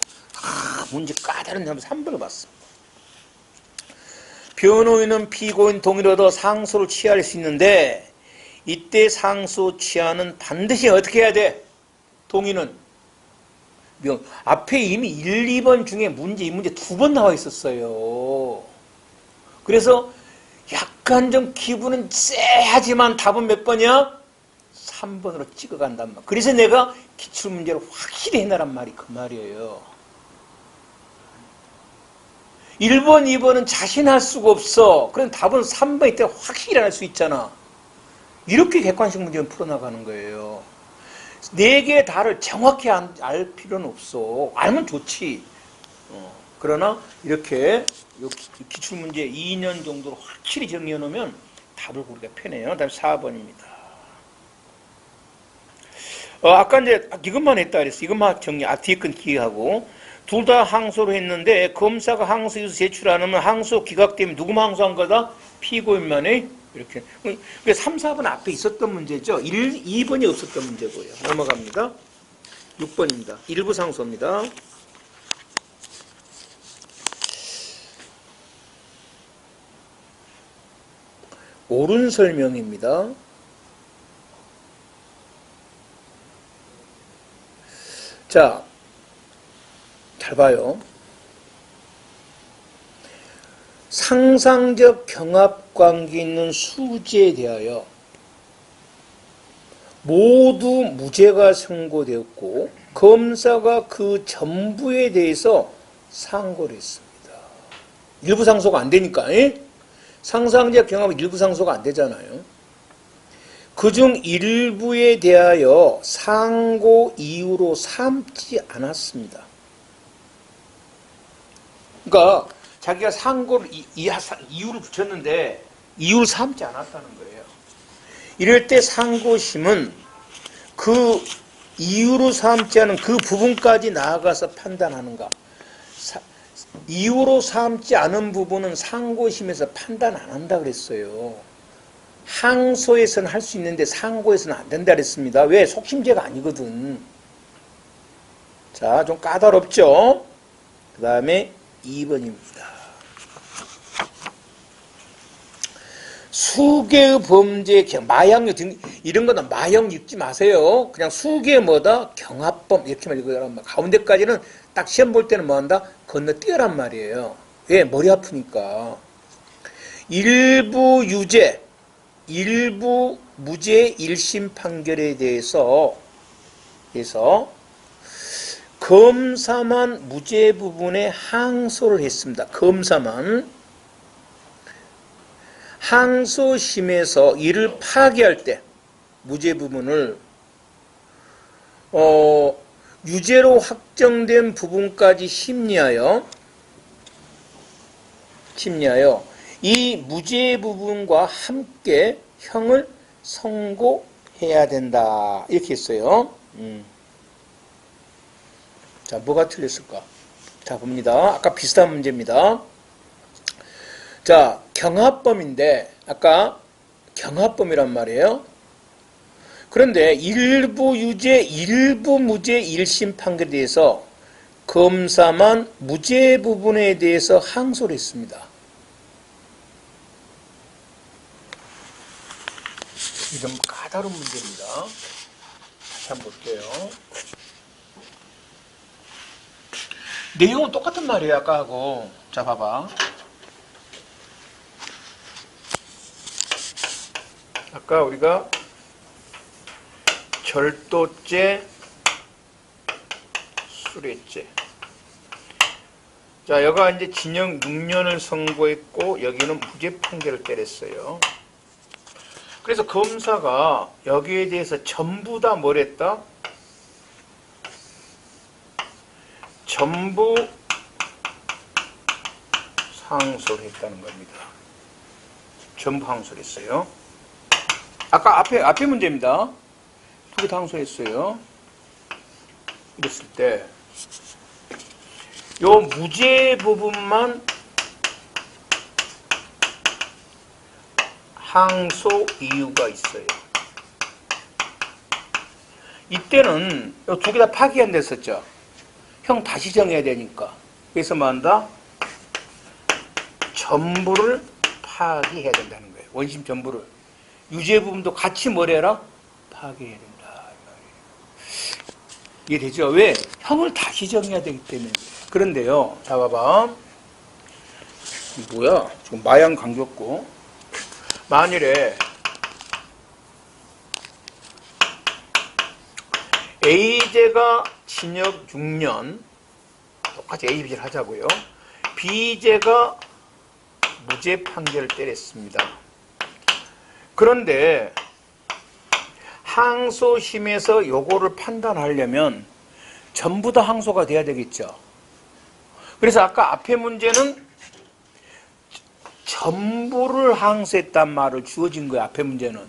문제 까다로운 점에서 3번을 봤습니다. 변호인은 피고인 동의를 얻어 상소를 취할 수 있는데 이때 상소 취하는 반드시 어떻게 해야 돼? 동의는 앞에 이미 1, 2번 중에 이 문제 2번 나와 있었어요. 그래서 약간 좀 기분은 쎄하지만 답은 몇 번이야? 3번으로 찍어간단 말이야. 그래서 내가 기출문제를 확실히 해놔란 말이 그 말이에요. 1번, 2번은 자신할 수가 없어. 그럼 답은 3번일 때 확실히 알 수 있잖아. 이렇게 객관식 문제는 풀어나가는 거예요. 4개의 답을 정확히 알 필요는 없어. 알면 좋지. 그러나 이렇게 기출문제 2년 정도로 확실히 정리해 놓으면 답을 고르기가 편해요. 다음 4번입니다. 아까 이제 이것만 했다 그랬어. 이것만 정리, 뒤에 건 기억하고. 둘 다 항소를 했는데 검사가 항소해서 제출 안 하면 항소 기각되면 누구만 항소한 거다? 피고인만이. 이렇게. 그러니까 3, 4번 앞에 있었던 문제죠. 2번이 없었던 문제고요. 넘어갑니다. 6번입니다. 일부 상소입니다. 옳은 설명입니다. 자, 잘 봐요. 상상적 경합관계 있는 수지에 대하여 모두 무죄가 선고되었고 검사가 그 전부에 대해서 상고를 했습니다. 일부 상소가 안 되니까. 상상적 경합은 일부 상소가 안 되잖아요. 그중 일부에 대하여 상고 이유로 삼지 않았습니다. 그러니까 자기가 상고를 이유를 붙였는데 이유를 삼지 않았다는 거예요. 이럴 때 상고심은 그 이유로 삼지 않은 그 부분까지 나아가서 판단하는가. 이유로 삼지 않은 부분은 상고심에서 판단 안 한다 그랬어요. 항소에서는 할 수 있는데 상고에서는 안 된다 그랬습니다. 왜? 속심죄가 아니거든. 자, 좀 까다롭죠? 그 다음에 2번입니다. 수개의 범죄, 마약 등 이런 거는 마약 읽지 마세요. 그냥 수개 뭐다? 경합범 이렇게만 읽어라. 가운데까지는 딱 시험 볼 때는 뭐 한다? 건너뛰어란 말이에요. 왜? 머리 아프니까. 일부 유죄, 일부 무죄 1심 판결에 대해서 검사만 무죄 부분에 항소를 했습니다. 검사만. 항소심에서 이를 파기할 때 무죄 부분을 유죄로 확정된 부분까지 심리하여 이 무죄 부분과 함께 형을 선고해야 된다. 이렇게 했어요. 자, 뭐가 틀렸을까? 자, 봅니다. 아까 비슷한 문제입니다. 자, 경합범인데 아까 경합범이란 말이에요. 그런데 일부 유죄, 일부 무죄 1심 판결에 대해서 검사만 무죄 부분에 대해서 항소를 했습니다. 좀 까다로운 문제입니다. 다시 한번 볼게요. 내용은 똑같은 말이에요, 아까하고. 자, 봐봐. 아까 우리가 절도죄, 술해죄. 자, 여가 이제 징역 6년을 선고했고 여기는 무죄 판결을 때렸어요. 그래서 검사가 여기에 대해서 전부 다 뭘 했다? 전부 상소를 했다는 겁니다. 전부 항소를 했어요. 아까 앞에 문제입니다. 두 개 다 항소했어요. 이랬을 때, 요 무죄 부분만 항소 이유가 있어요. 이때는 요 두 개 다 파기 안 됐었죠. 형 다시 정해야 되니까. 그래서 뭐 한다? 전부를 파기해야 된다는 거예요. 원심 전부를. 유죄 부분도 같이 뭘 해라? 파기해야 된다. 이해되죠? 왜? 형을 다시 정해야 되기 때문에. 그런데요. 자, 봐봐. 뭐야? 지금 마약 강조했고. 만일에 A죄가 징역 6년, 똑같이 A, B죄를 하자고요. B죄가 무죄 판결을 때렸습니다. 그런데 항소심에서 요거를 판단하려면 전부 다 항소가 돼야 되겠죠. 그래서 아까 앞에 문제는 전부를 항소했단 말을 주어진 거예요. 앞에 문제는.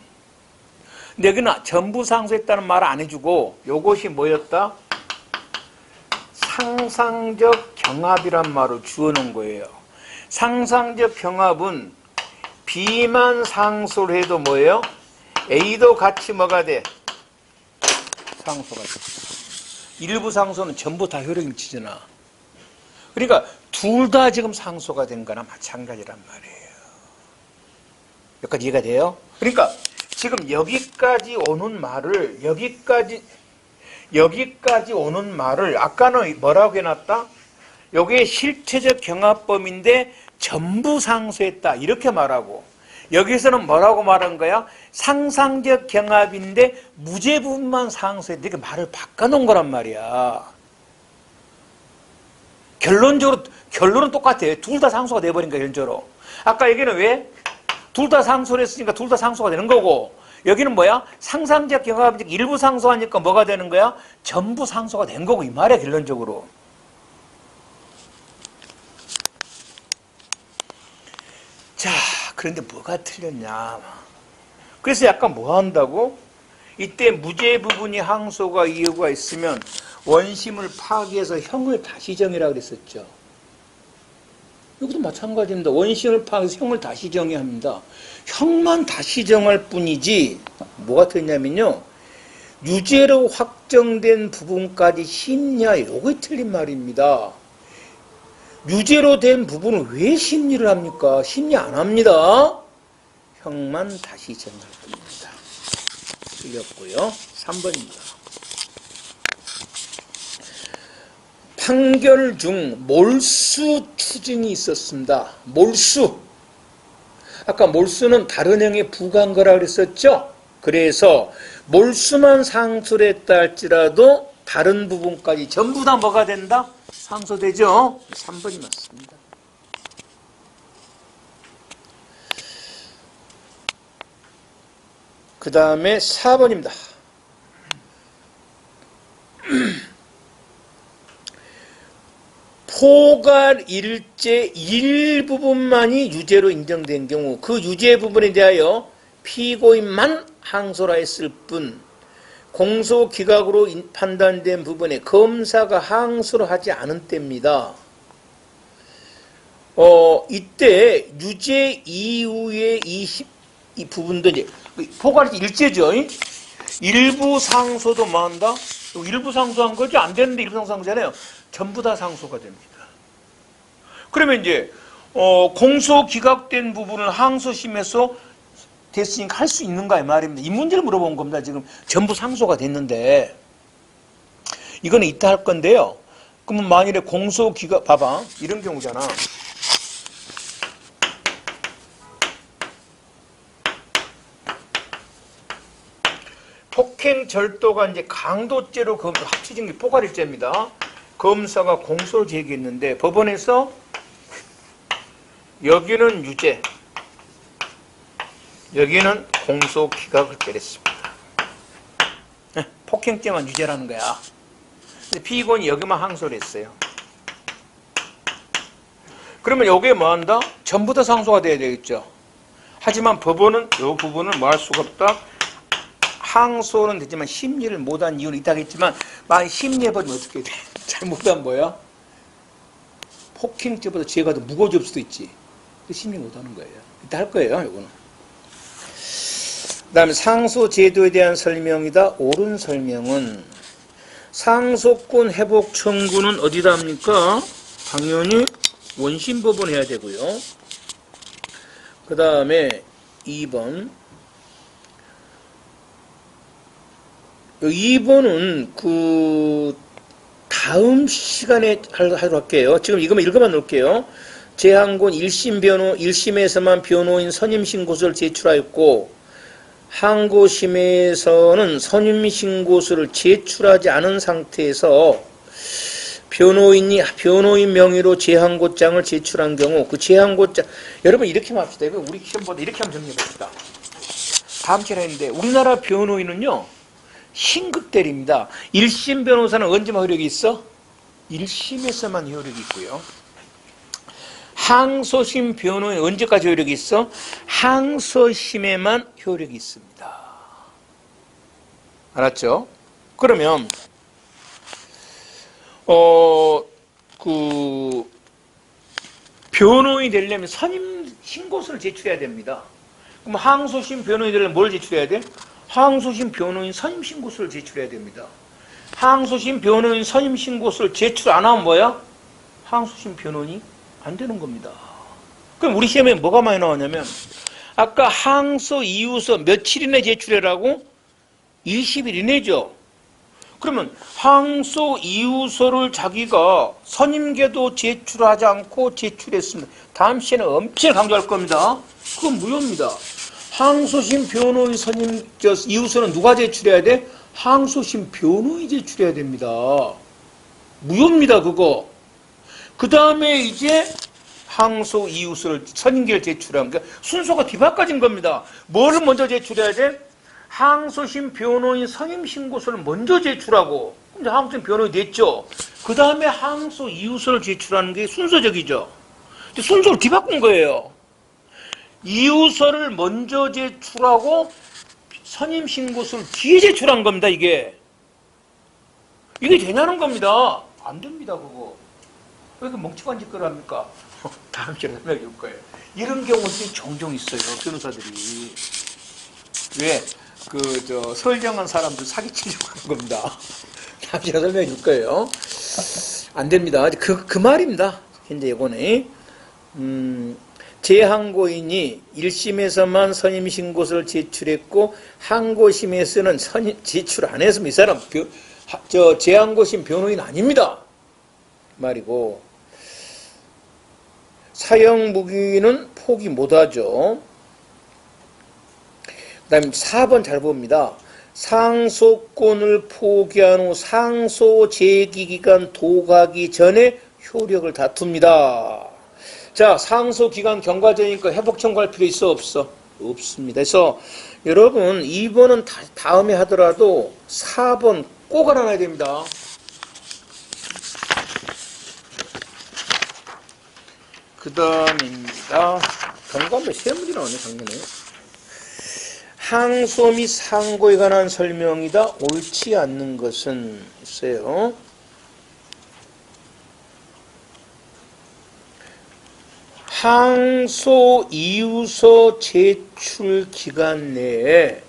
근데 여기는 전부 상소했다는 말을 안 해주고 요것이 뭐였다? 상상적 경합이란 말을 주어놓은 거예요. 상상적 경합은 B만 상소를 해도 뭐예요? A도 같이 뭐가 돼? 상소가 돼. 일부 상소는 전부 다 효력이 미치잖아. 그러니까 둘 다 지금 상소가 된 거나 마찬가지란 말이에요. 여기까지 이해가 돼요? 그러니까 지금 여기까지 오는 말을 여기까지 오는 말을 아까는 뭐라고 해놨다? 여기에 실체적 경합범인데 전부 상소했다 이렇게 말하고 여기서는 뭐라고 말한 거야? 상상적 경합인데 무죄 부분만 상수해. 이렇게 말을 바꿔놓은 거란 말이야. 결론은 똑같아요. 둘 다 상수가 돼버린 거야, 결론적으로. 아까 여기는 왜? 둘 다 상수를 했으니까 둘 다 상수가 되는 거고, 여기는 뭐야? 상상적 경합인데 일부 상수하니까 뭐가 되는 거야? 전부 상수가 된 거고, 이 말이야, 결론적으로. 자, 그런데 뭐가 틀렸냐. 그래서 약간 뭐 한다고? 이때 무죄 부분이 항소가 이유가 있으면 원심을 파기해서 형을 다시 정의라 그랬었죠. 여기도 마찬가지입니다. 원심을 파기해서 형을 다시 정의해야 합니다. 형만 다시 정할 뿐이지 뭐가 틀렸냐면요. 유죄로 확정된 부분까지 심리하 이게 틀린 말입니다. 유죄로 된 부분은 왜 심리를 합니까? 심리 안 합니다. 형만 다시 정할 뿐입니다. 틀렸고요. 3번입니다. 판결 중 몰수 추증이 있었습니다. 몰수. 아까 몰수는 다른 형에 부과한 거라 그랬었죠? 그래서 몰수만 상수를 했다 할지라도 다른 부분까지 전부 다 뭐가 된다? 상소되죠? 3번이 맞습니다. 그 다음에 4번입니다. 포괄 일제 일부분만이 유죄로 인정된 경우 그 유죄 부분에 대하여 피고인만 항소라 했을 뿐 공소기각으로 판단된 부분에 검사가 항소를 하지 않은 때입니다. 이때 유죄 이후의 이 부분도 이제 포괄이 일제죠. 일부 상소도 뭐 한다? 일부 상소한 거죠? 안 되는데 일부 상소한 거잖아요. 전부 다 상소가 됩니다. 그러면 이제 공소 기각된 부분을 항소심에서 됐으니까 할 수 있는가 이 말입니다. 이 문제를 물어본 겁니다. 지금 전부 상소가 됐는데 이거는 이따 할 건데요. 그러면 만일에 공소 기각 봐봐 이런 경우잖아. 폭행 절도가 이제 강도죄로 합치진 게 포괄일죄입니다. 검사가 공소를 제기했는데 법원에서 여기는 유죄, 여기는 공소 기각을 때렸습니다. 폭행죄만 유죄라는 거야. 근데 피고인이 여기만 항소를 했어요. 그러면 여기에 뭐 한다? 전부 다 상소가 돼야 되겠죠. 하지만 법원은 이 부분을 뭐 할 수가 없다. 항소는 되지만 심리를 못한 이유는 있다겠지만 만약 심리해버리면 어떻게 돼? 잘못한 뭐야? 폭행죄보다 죄가 더 무거워질 수도 있지. 심리 못하는 거예요. 이따 할 거예요. 이거는. 그 다음에 상소 제도에 대한 설명이다. 옳은 설명은 상소권 회복 청구는 어디다 합니까? 당연히 원심법원 해야 되고요. 그 다음에 2번 2번은 그 다음 시간에 하도록 할게요. 지금 이거만 읽어만 놓을게요. 재항고는 1심에서만 변호인 선임신고서를 제출하였고 항고심에서는 선임신고서를 제출하지 않은 상태에서 변호인 명의로 재항고장을 제출한 경우 그 재항고장 여러분 이렇게 합시다. 이거 우리 시험보다 이렇게 한번 정리해 봅시다. 다음 시간에 했는데 우리나라 변호인은요. 신극대리입니다. 1심 변호사는 언제만 효력이 있어? 1심에서만 효력이 있고요. 항소심 변호인 언제까지 효력이 있어? 항소심에만 효력이 있습니다. 알았죠? 그러면 변호인이 되려면 선임 신고서를 제출해야 됩니다. 그럼 항소심 변호인이 되려면 뭘 제출해야 돼? 항소심 변호인 선임신고서를 제출해야 됩니다. 항소심 변호인 선임신고서를 제출 안 하면 뭐야? 항소심 변호인이 안 되는 겁니다. 그럼 우리 시험에 뭐가 많이 나왔냐면 아까 항소 이유서 며칠 이내 제출해라고? 20일 이내죠. 그러면 항소 이유서를 자기가 선임계도 제출하지 않고 제출했습니다. 다음 시에는 엄청 강조할 겁니다. 그건 무효입니다. 항소심 변호인 선임 이유서는 누가 제출해야 돼? 항소심 변호인이 제출해야 됩니다. 무효입니다, 그거. 그 다음에 이제 항소 이유서를 선임계를 제출하면 그러니까 순서가 뒤바꿔진 겁니다. 뭐를 먼저 제출해야 돼? 항소심 변호인 선임 신고서를 먼저 제출하고 이제 항소심 변호인이 됐죠. 그 다음에 항소 이유서를 제출하는 게 순서적이죠. 순서를 뒤바꾼 거예요. 이유서를 먼저 제출하고 선임 신고서를 뒤에 제출한 겁니다. 이게 되냐는 겁니다. 안 됩니다. 그거 왜 이렇게 멍청한 짓거리 합니까? 다음 시간에 설명해 줄 거예요. 이런 경우들이 종종 있어요. 변호사들이 왜 설정한 사람들 사기치려고 하는 겁니다. 다음 시간에 설명해 줄 거예요. 안 됩니다. 그 말입니다. 현재 이거는 재항고인이 1심에서만 선임신고서를 제출했고 항고심에서는 제출 안 했으면 이 사람 재항고심 변호인 아닙니다. 말이고 사형무기는 포기 못하죠. 그 다음에 4번 잘 봅니다. 상소권을 포기한 후 상소 제기기간 도가기 전에 효력을 다툽니다. 자, 상소기간 경과되니까 회복 청구할 필요 있어 없어? 없습니다. 그래서 여러분 2번은 다음에 하더라도 4번 꼭 알아놔야 됩니다. 그 다음입니다. 경과면 시험문제 나오네, 작년에. 항소 및 상고에 관한 설명이다. 옳지 않는 것은 있어요. 항소 이유서 제출 기간 내에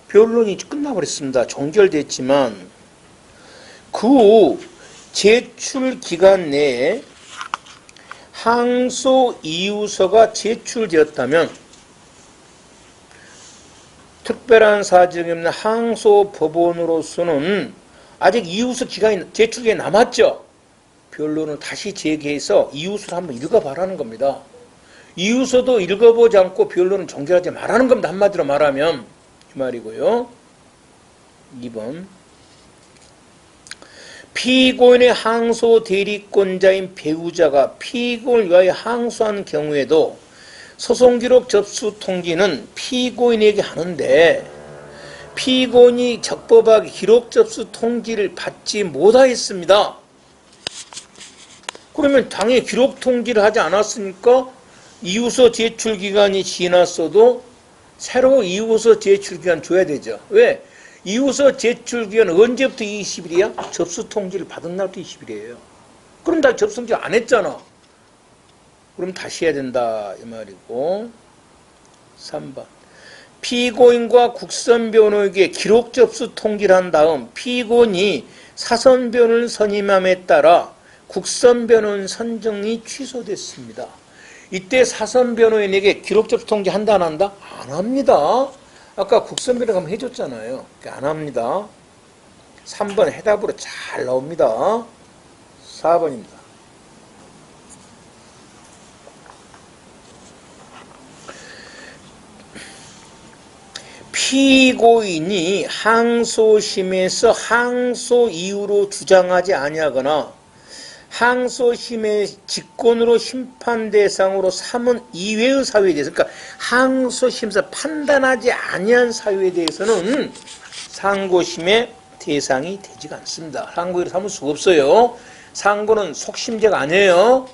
변론이 끝나버렸습니다. 종결됐지만 그 후 제출 기간 내에 항소 이유서가 제출되었다면 특별한 사정이 없는 항소 법원으로서는 아직 이유서 기간이 제출기간이 남았죠. 변론을 다시 재개해서 이유서를 한번 읽어봐라는 겁니다. 이유서도 읽어보지 않고 변론은 종결하지 말라는 겁니다. 한마디로 말하면 이 말이고요. 2번 피고인의 항소 대리권자인 배우자가 피고인을 위하여 항소한 경우에도 소송기록 접수 통지는 피고인에게 하는데 피고인이 적법하게 기록 접수 통지를 받지 못하였습니다. 그러면 당연히 기록 통지를 하지 않았으니까 이유서 제출 기간이 지났어도 새로 이유서 제출 기간 줘야 되죠. 왜? 이유서 제출 기간 언제부터 20일이야? 접수 통지를 받은 날부터 20일이에요. 그럼 다 접수 통지 안 했잖아. 그럼 다시 해야 된다 이 말이고. 3번 피고인과 국선변호에게 기록 접수 통지를 한 다음 피고인이 사선변호를 선임함에 따라 국선변호인 선정이 취소됐습니다. 이때 사선변호인에게 기록 접수 통지 한다 안 한다? 안 합니다. 아까 국선변호가 한번 해줬잖아요. 안 합니다. 3번 해답으로 잘 나옵니다. 4번입니다. 피고인이 항소심에서 항소 이유로 주장하지 아니하거나 항소심의 직권으로 심판 대상으로 삼은 이외의 사유에 대해서, 그러니까 항소심에서 판단하지 아니한 사유에 대해서는 상고심의 대상이 되지가 않습니다. 상고를 삼을 수가 없어요. 상고는 속심제가 아니에요.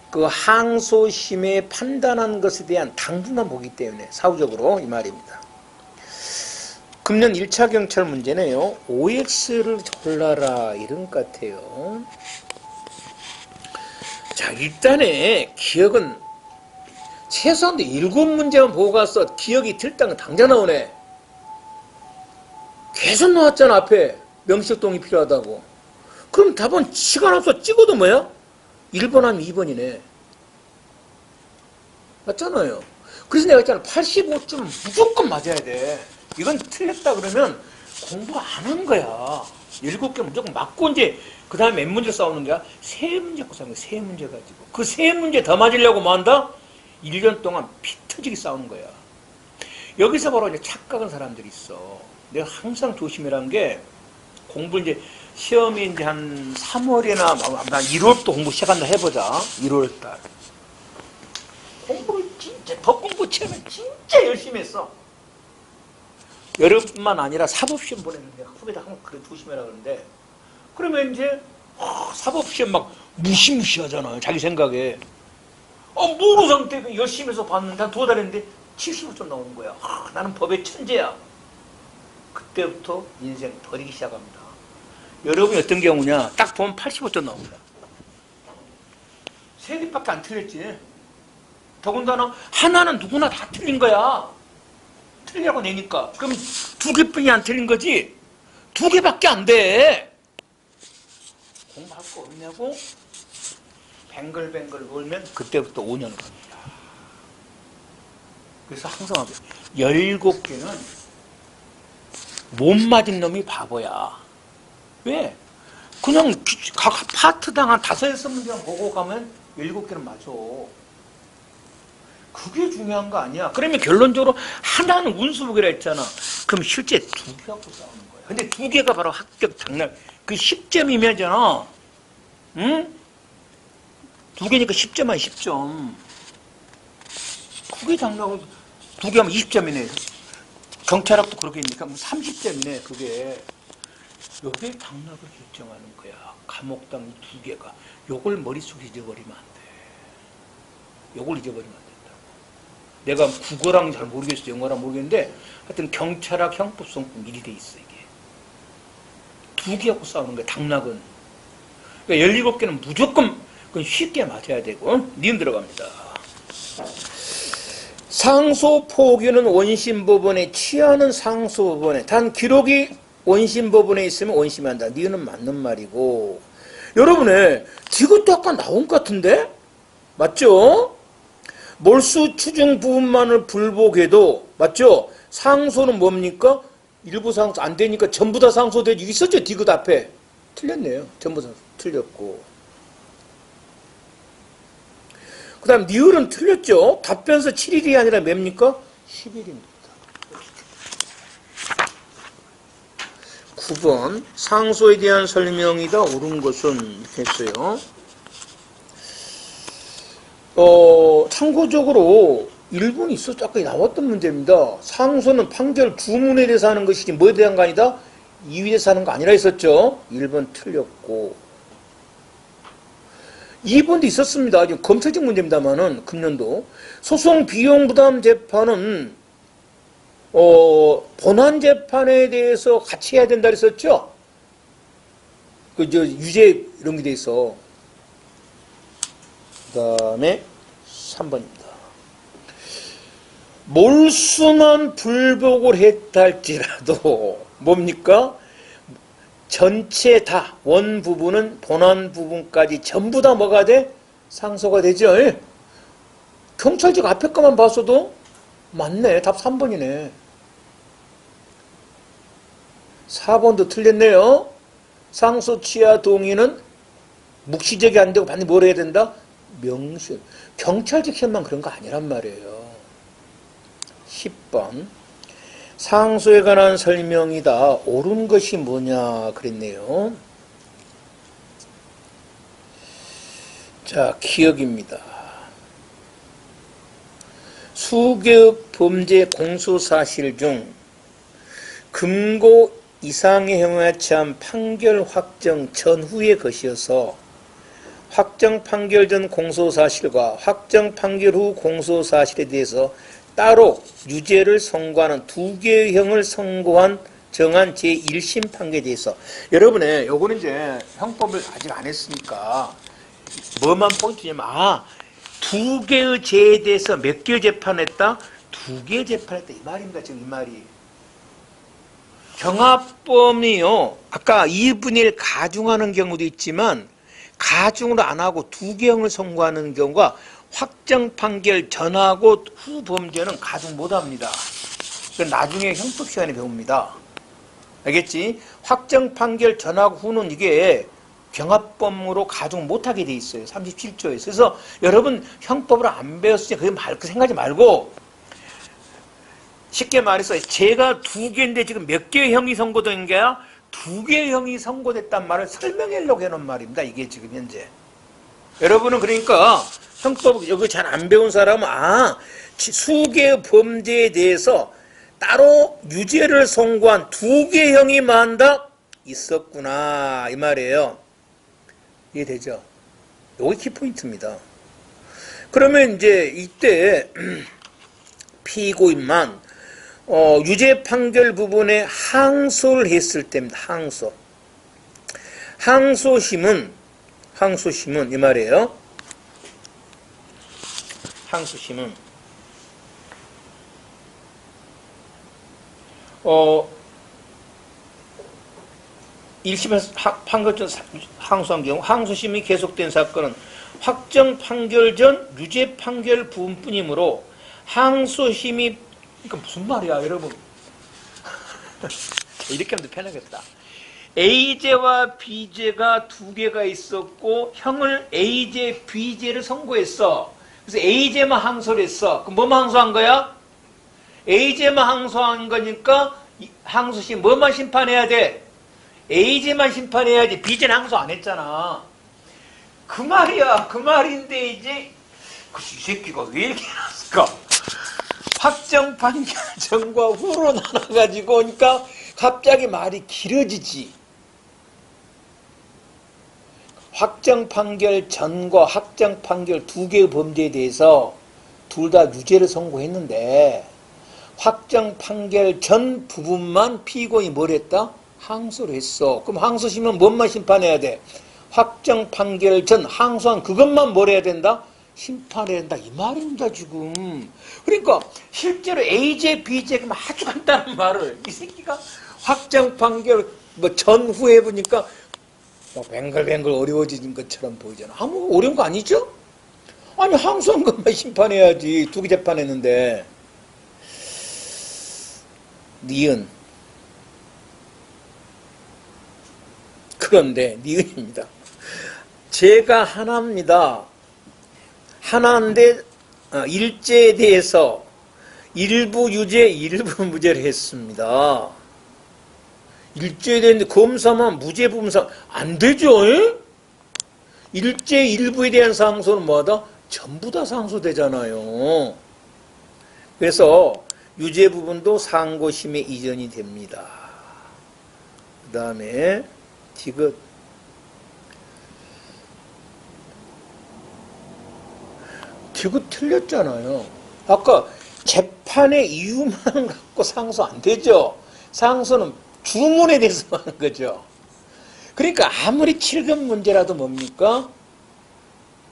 그 항소심에 판단한 것에 대한 당부만 보기 때문에 사후적으로 이 말입니다. 금년 1차 경찰 문제네요. OX를 골라라 이런 것 같아요. 자, 일단에 기억은 최소한 7문제만 보고 가서 기억이 들다는 당장 나오네. 계속 나왔잖아. 앞에 명시적동이 필요하다고. 그럼 답은 시간 없어 찍어도 뭐야? 1번 하면 2번이네. 맞잖아요. 그래서 내가 했잖아. 85점 무조건 맞아야 돼. 이건 틀렸다 그러면 공부 안 하는 거야. 7개 무조건 맞고 이제 그 다음에 몇 문제 싸우는 거야? 3문제 갖고 싸우는 거야. 3문제 가지고. 그 3문제 더 맞으려고 뭐 한다? 1년 동안 피 터지게 싸우는 거야. 여기서 바로 이제 착각한 사람들이 있어. 내가 항상 조심해라는 게 공부 이제 시험이 이제 한 3월이나 한 1월부터 공부 시작한다 해보자. 1월달. 공부를 진짜 법 공부 처음에 진짜 열심히 했어. 여름뿐만 아니라 사법시험 보냈는데 후배들 항상 그래 조심해라 그러는데 그러면 이제 사법시험 막 무시무시하잖아요. 자기 생각에. 모르는 상태에 열심히 해서 봤는데 한 2달 했는데 75점 나오는 거야. 나는 법의 천재야. 그때부터 인생 버리기 시작합니다. 여러분이 어떤 경우냐? 딱 보면 85점 나옵니다. 3개밖에 안 틀렸지. 더군다나 하나는 누구나 다 틀린 거야. 틀리라고 내니까. 그럼 2개뿐이 안 틀린 거지? 2개밖에 안 돼. 공부할 거 없냐고 뱅글뱅글 놀면 그때부터 5년 갑니다. 그래서 항상 하죠. 17개는 못 맞은 놈이 바보야. 왜? 그냥 각 파트당 한 5-6문제만 보고 가면 17개는 맞아. 그게 중요한 거 아니야. 그러면 결론적으로 하나는 운수보기라 했잖아. 그럼 실제 2개 갖고 싸우는 거야. 근데 2개가 바로 합격 당락. 그 10점이면잖아. 응? 2개니까 10점 아니 10점. 그게 당락을 2개 하면 20점이네. 경찰학도 그렇게 있니까 30점이네. 그게. 여기에 당락을 결정하는 거야. 과목당 2개가. 요걸 머릿속에 잊어버리면 안 돼. 요걸 잊어버리면 안 된다고. 내가 국어랑 잘 모르겠어. 영어랑 모르겠는데 하여튼 경찰학 형법성법 미리 돼 있어. 이게. 2개 갖고 싸우는 거야. 당락은. 그러니까 17개는 무조건 그건 쉽게 맞아야 되고. 니은 들어갑니다. 상소포기는 원심법원에 취하는 상소법원에 단 기록이 원심법원에 있으면 원심한다. 니은은 맞는 말이고. 여러분의 이것도 아까 나온 것 같은데? 맞죠? 몰수 추중 부분만을 불복해도 맞죠? 상소는 뭡니까? 일부 상소 안 되니까 전부 다 상소되지. 있었죠? 디귿 앞에. 틀렸네요. 전부 다 틀렸고. 그 다음 니을은 틀렸죠? 답변서 7일이 아니라 뭡니까? 10일입니다. 9번 상소에 대한 설명이다. 옳은 것은 이렇게 했어요. 참고적으로 1번 있었죠. 아까 나왔던 문제입니다. 상소는 판결 주문에 대해서 하는 것이지 뭐에 대한 거 아니다? 이유에 대해서 하는 거 아니라 했었죠. 1번 틀렸고 2번도 있었습니다. 검찰적 문제입니다만은 금년도 소송 비용 부담 재판은 본안 재판에 대해서 같이 해야 된다 그랬었죠. 유죄 이런 게 돼 있어. 그다음에 3번입니다. 몰수만 불복을 했다 할지라도 뭡니까? 전체 다 원 부분은 본안 부분까지 전부 다 뭐가 돼? 상소가 되죠. 경찰직 앞에 거만 봤어도 맞네. 답 3번이네. 4번도 틀렸네요. 상소 취하 동의는 묵시적이 안 되고 반드시 뭘 해야 된다? 명시. 경찰직 시험만 그런 거 아니란 말이에요. 10번. 상소에 관한 설명이다. 옳은 것이 뭐냐 그랬네요. 자, 기억입니다. 수개의 범죄 공소사실 중 금고 이상의 형에 처한 판결 확정 전후의 것이어서 확정 판결 전 공소사실과 확정 판결 후 공소사실에 대해서 따로 유죄를 선고하는 2개의 형을 선고한 정한 제1심 판결에 대해서 여러분의 요거는 이제 형법을 아직 안 했으니까 뭐만 포인트냐면 2개의 죄에 대해서 몇 개의 재판했다? 2개의 재판했다 이 말입니다. 지금 이 말이. 경합범이요. 아까 2분의 1 가중하는 경우도 있지만 가중으로 안 하고 2개형을 선고하는 경우가 확정 판결 전하고 후 범죄는 가중 못합니다. 나중에 형법 시간에 배웁니다. 알겠지? 확정 판결 전하고 후는 이게 경합범으로 가중 못하게 돼 있어요. 37조에서. 그래서 여러분 형법을 안 배웠으니 그 생각하지 말고 쉽게 말해서 죄가 두 개인데 지금 몇 개의 형이 선고된 게야? 두 개의 형이 선고됐단 말을 설명하려고 해놓은 말입니다. 이게 지금 현재. 여러분은 그러니까 형법 여기 잘 안 배운 사람은 수개의 범죄에 대해서 따로 유죄를 선고한 두 개의 형이 만다 있었구나 이 말이에요. 이해되죠? 요게 키포인트입니다. 그러면 이제 이때 피고인만 유죄 판결 부분에 항소를 했을 때입니다. 항소심은 이 말이에요. 항소심은 1심에서 판결전 항소한 경우 항소심이 계속된 사건은 확정 판결 전 유죄 판결 부분뿐이므로 항소심이 그러니까 무슨 말이야 여러분. 이렇게 하면 더 편하겠다. A죄와 B죄가 두 개가 있었고 형을 A죄, B죄를 선고했어. 그래서 A죄만 항소를 했어. 그럼 뭐만 항소한 거야? A죄만 항소한 거니까 항소심 뭐만 심판해야 돼? A죄만 심판해야지. B죄는 항소 안 했잖아. 그 말이야. 그 말인데 이제 이 새끼가 왜 이렇게 해놨을까? 확정 판결 전과 후로 나눠가지고 오니까 갑자기 말이 길어지지. 확정 판결 전과 확정 판결 두 개의 범죄에 대해서 둘 다 유죄를 선고했는데 확정 판결 전 부분만 피고인이 뭘 했다? 항소를 했어. 그럼 항소심은 뭔만 심판해야 돼? 확정 판결 전 항소한 그것만 뭘 해야 된다? 심판해야 된다. 이 말입니다, 지금. 그러니까 실제로 A죄, B죄 아주 간단한 말을 이 새끼가 확정 판결 전후에 보니까 뱅글뱅글 어려워지는 것처럼 보이잖아. 아무 어려운 거 아니죠? 아니 항소한 것만 심판해야지. 두 개 재판했는데. 니은. 그런데 니은입니다. 죄가 하나입니다. 하나인데 일죄에 대해서 일부 유죄, 일부 무죄를 했습니다. 일죄에 대한데 검사만 무죄 부분상 안 되죠. 에? 일죄 일부에 대한 상소는 뭐하다? 전부 다 상소되잖아요. 그래서 유죄 부분도 상고심에 이전이 됩니다. 그 다음에 디귿. 디귿 틀렸잖아요. 아까 재판의 이유만 갖고 상소 안 되죠. 상소는 주문에 대해서 하는 거죠. 그러니까 아무리 7급 문제라도 뭡니까?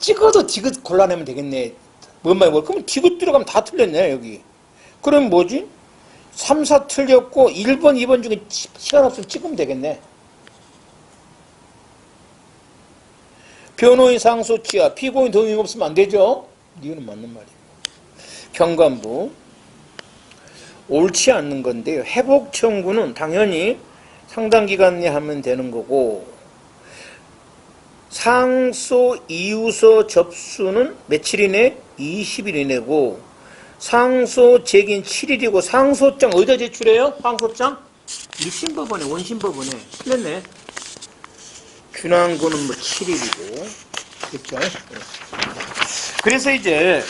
찍어도 디귿 골라내면 되겠네. 뭔 말이야? 그럼 디귿 들어가면 다 틀렸네 여기. 그럼 뭐지? 3, 4 틀렸고 1번, 2번 중에 시간 없으면 찍으면 되겠네. 변호인 상소 취하, 피고인 동의 없으면 안 되죠? 이거는 맞는 말이에요. 경관부. 옳지 않는 건데요. 회복 청구는 당연히 상당 기간 내에 하면 되는 거고, 상소 이유서 접수는 며칠이네? 20일 이내고, 상소 제기는 7일이고, 상소장 어디다 제출해요? 상소장? 1심 법원에, 원심 법원에. 틀렸네. 균항고는 7일이고. 그렇죠? 그래서 이제,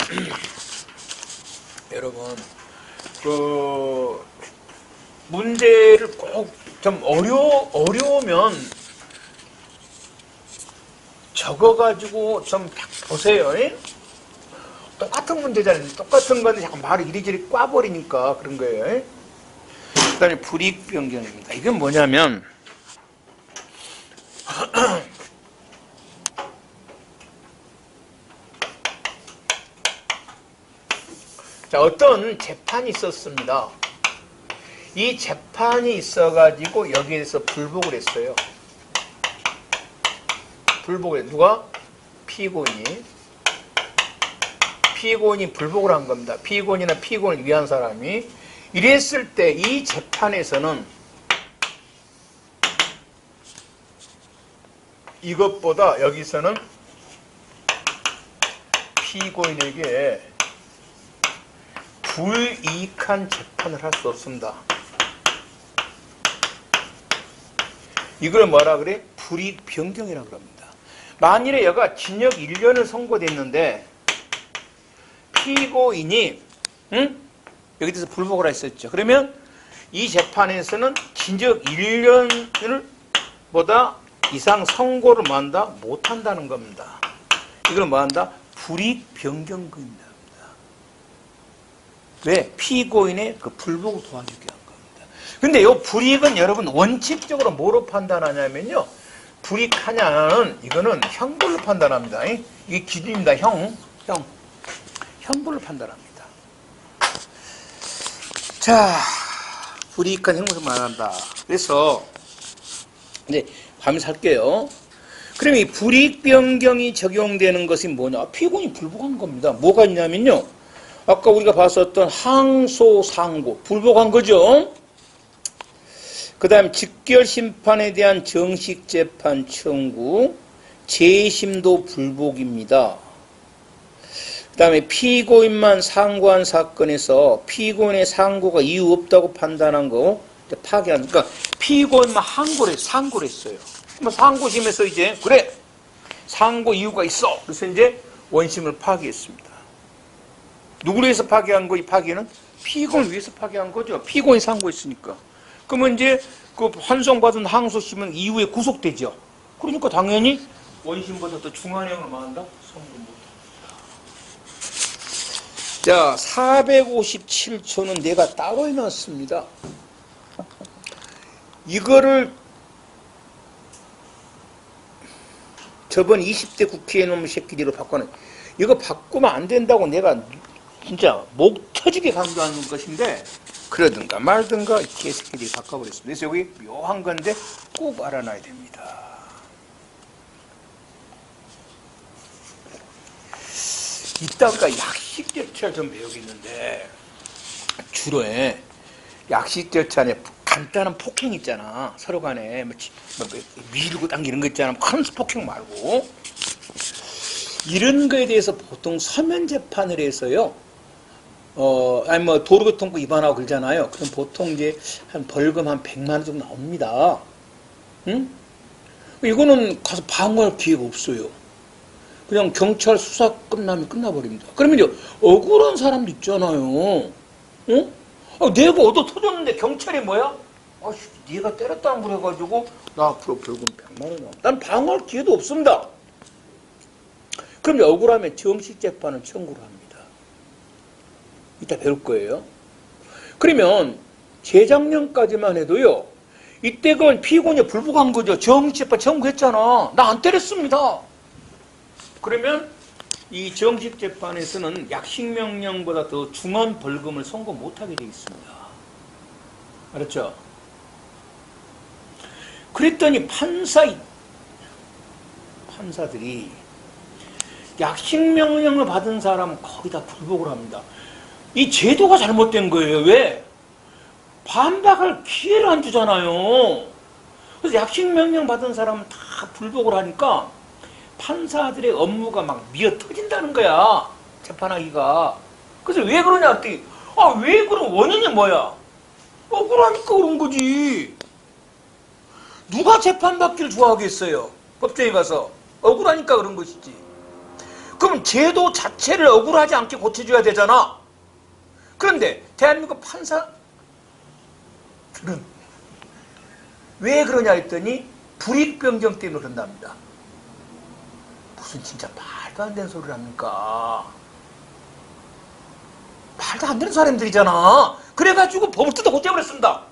여러분, 문제를 꼭 좀 어려우면 적어가지고 좀 보세요. 똑같은 문제잖아요. 똑같은 건데 자꾸 말을 이리저리 꽈버리니까 그런 거예요. 그 다음에 불이익 변경입니다. 이건 뭐냐면, 자, 어떤 재판이 있었습니다. 이 재판이 있어가지고 여기에서 불복을 했어요. 불복을 해. 누가? 피고인이 불복을 한 겁니다. 피고인이나 피고인을 위한 사람이. 이랬을 때 이 재판에서는 이것보다 여기서는 피고인에게 불이익한 재판을 할 수 없습니다. 이걸 뭐라 그래? 불이익 변경이라고 합니다. 만일에 여가 징역 1년을 선고됐는데 피고인이 여기 대해서 불복을 했었죠. 그러면 이 재판에서는 징역 1년을 보다 이상 선고를 뭐한다? 못한다는 겁니다. 이걸 뭐한다? 불이익 변경금입니다. 왜? 피고인의 그 불복을 도와주게 한 겁니다. 근데 이 불이익은 여러분 원칙적으로 뭐로 판단하냐면요. 불이익하냐는 이거는 형벌로 판단합니다. 이게 기준입니다. 형벌로 판단합니다. 자, 불이익한 형벌을 말한다. 그래서 이제 가면서 할게요. 그럼 이 불이익 변경이 적용되는 것이 뭐냐? 피고인이 불복한 겁니다. 뭐가 있냐면요. 아까 우리가 봤었던 항소상고, 불복한 거죠. 그 다음에 직결심판에 대한 정식재판 청구, 재심도 불복입니다. 그 다음에 피고인만 상고한 사건에서 피고인의 상고가 이유 없다고 판단한 거 파기한. 그러니까 피고인만 상고를 했어요. 상고심에서 이제 그래 상고 이유가 있어. 그래서 이제 원심을 파기했습니다. 누구를 위해서 파기한 거? 이 파기는 피고인을 위해서 파기한 거죠. 피고인 상고했으니까. 그러면 이제 그 환송받은 항소심은 이후에 구속되죠. 그러니까 당연히 원심보다 더 중한형을 말한다? 선고 못합니다. 자, 457조는 내가 따로 해놨습니다. 이거를 저번 20대 국회에 놓은 새끼들로 바꿔는 이거 바꾸면 안 된다고 내가 진짜 목 터지게 강조하는 것인데 그러든가 말든가 이 개새끼들이 바꿔버렸습니다. 그래서 여기 묘한 건데 꼭 알아놔야 됩니다. 이따가 약식 절차를 좀 배우겠는데 주로 약식 절차에 간단한 폭행 있잖아. 서로 간에 밀고 당기는 거 있잖아. 큰 폭행 말고 이런 거에 대해서 보통 서면 재판을 해서요. 아니 도로교통법 위반하고 그러잖아요. 그럼 보통 이제 한 벌금 한 100만 원 정도 나옵니다. 응? 이거는 가서 방어할 기회가 없어요. 그냥 경찰 수사 끝나면 끝나버립니다. 그러면 이제 억울한 사람도 있잖아요. 응? 내가 얻어 터졌는데 경찰이 뭐야? 네가 때렸다고 그래가지고 나 앞으로 벌금 100만 원 나와. 난 방어할 기회도 없습니다. 그럼 억울하면 정식 재판을 청구를 합니다. 이따 배울 거예요. 그러면 재작년까지만 해도요. 이때 그건 피고인이 불복한 거죠. 정식 재판 청구했잖아. 나 안 때렸습니다. 그러면 이 정식 재판에서는 약식명령보다 더 중한 벌금을 선고 못하게 되어 있습니다. 알았죠? 그랬더니 판사들이 약식명령을 받은 사람은 거기다 불복을 합니다. 이 제도가 잘못된 거예요. 왜? 반박할 기회를 안 주잖아요. 그래서 약식명령 받은 사람은 다 불복을 하니까 판사들의 업무가 막 미어 터진다는 거야. 재판하기가. 그래서 왜 그러냐 했더니 왜 그런 원인이 뭐야? 억울하니까 그런 거지. 누가 재판받기를 좋아하겠어요? 법정에 가서. 억울하니까 그런 것이지. 그럼 제도 자체를 억울하지 않게 고쳐줘야 되잖아. 그런데 대한민국 판사들은 왜 그러냐 했더니 불이익 변경 때문에 그런답니다. 무슨 진짜 말도 안 되는 소리를 합니까? 말도 안 되는 사람들이잖아. 그래가지고 법을 뜯어 고쳐버렸습니다.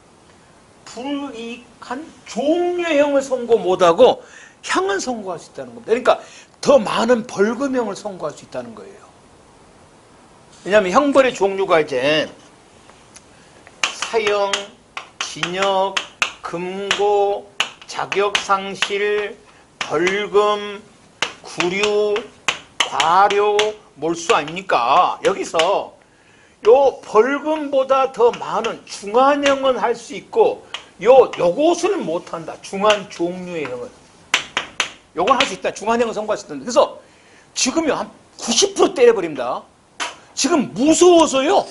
불이익한 종료형을 선고 못하고 형은 선고할 수 있다는 겁니다. 그러니까 더 많은 벌금형을 선고할 수 있다는 거예요. 왜냐하면 형벌의 종류가 이제 사형, 징역, 금고, 자격상실, 벌금, 구류, 과료, 몰수 아닙니까? 여기서 요 벌금보다 더 많은 중한형은 할 수 있고 요것은 못한다. 중한 종류의 형은. 요건 할 수 있다. 중환형을 선고할 수 있다. 그래서 지금요 한 90% 때려버립니다. 지금 무서워서요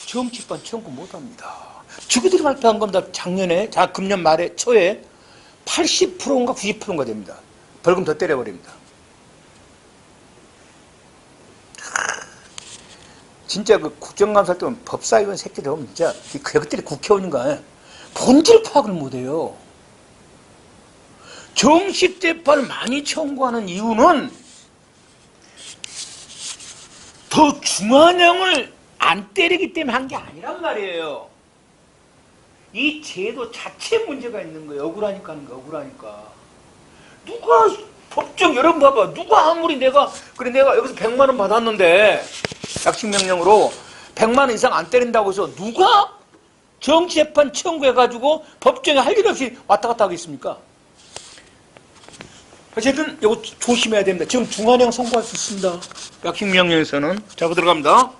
정치판 청구 못합니다. 저희들이 발표한 겁니다. 작년에, 금년 말에 초에 80%인가 90%인가 됩니다. 벌금 더 때려버립니다. 진짜 그 국정감사 때 보면 법사위원 새끼들 보면 진짜 그것들이 국회의원인가 본질 파악을 못해요. 정식 재판을 많이 청구하는 이유는 더 중환형을 안 때리기 때문에 한 게 아니란 말이에요. 이 제도 자체 문제가 있는 거예요. 억울하니까 하는 거, 억울하니까. 누가 법정 여러분 봐봐. 누가 아무리 내가 여기서 100만 원 받았는데 약식명령으로 100만 원 이상 안 때린다고 해서 누가 정치재판 청구해가지고 법정에 할 일 없이 왔다 갔다 하겠습니까? 어쨌든 이거 조심해야 됩니다. 지금 중환형 선고할 수 있습니다. 약식명령에서는. 자, 들어갑니다.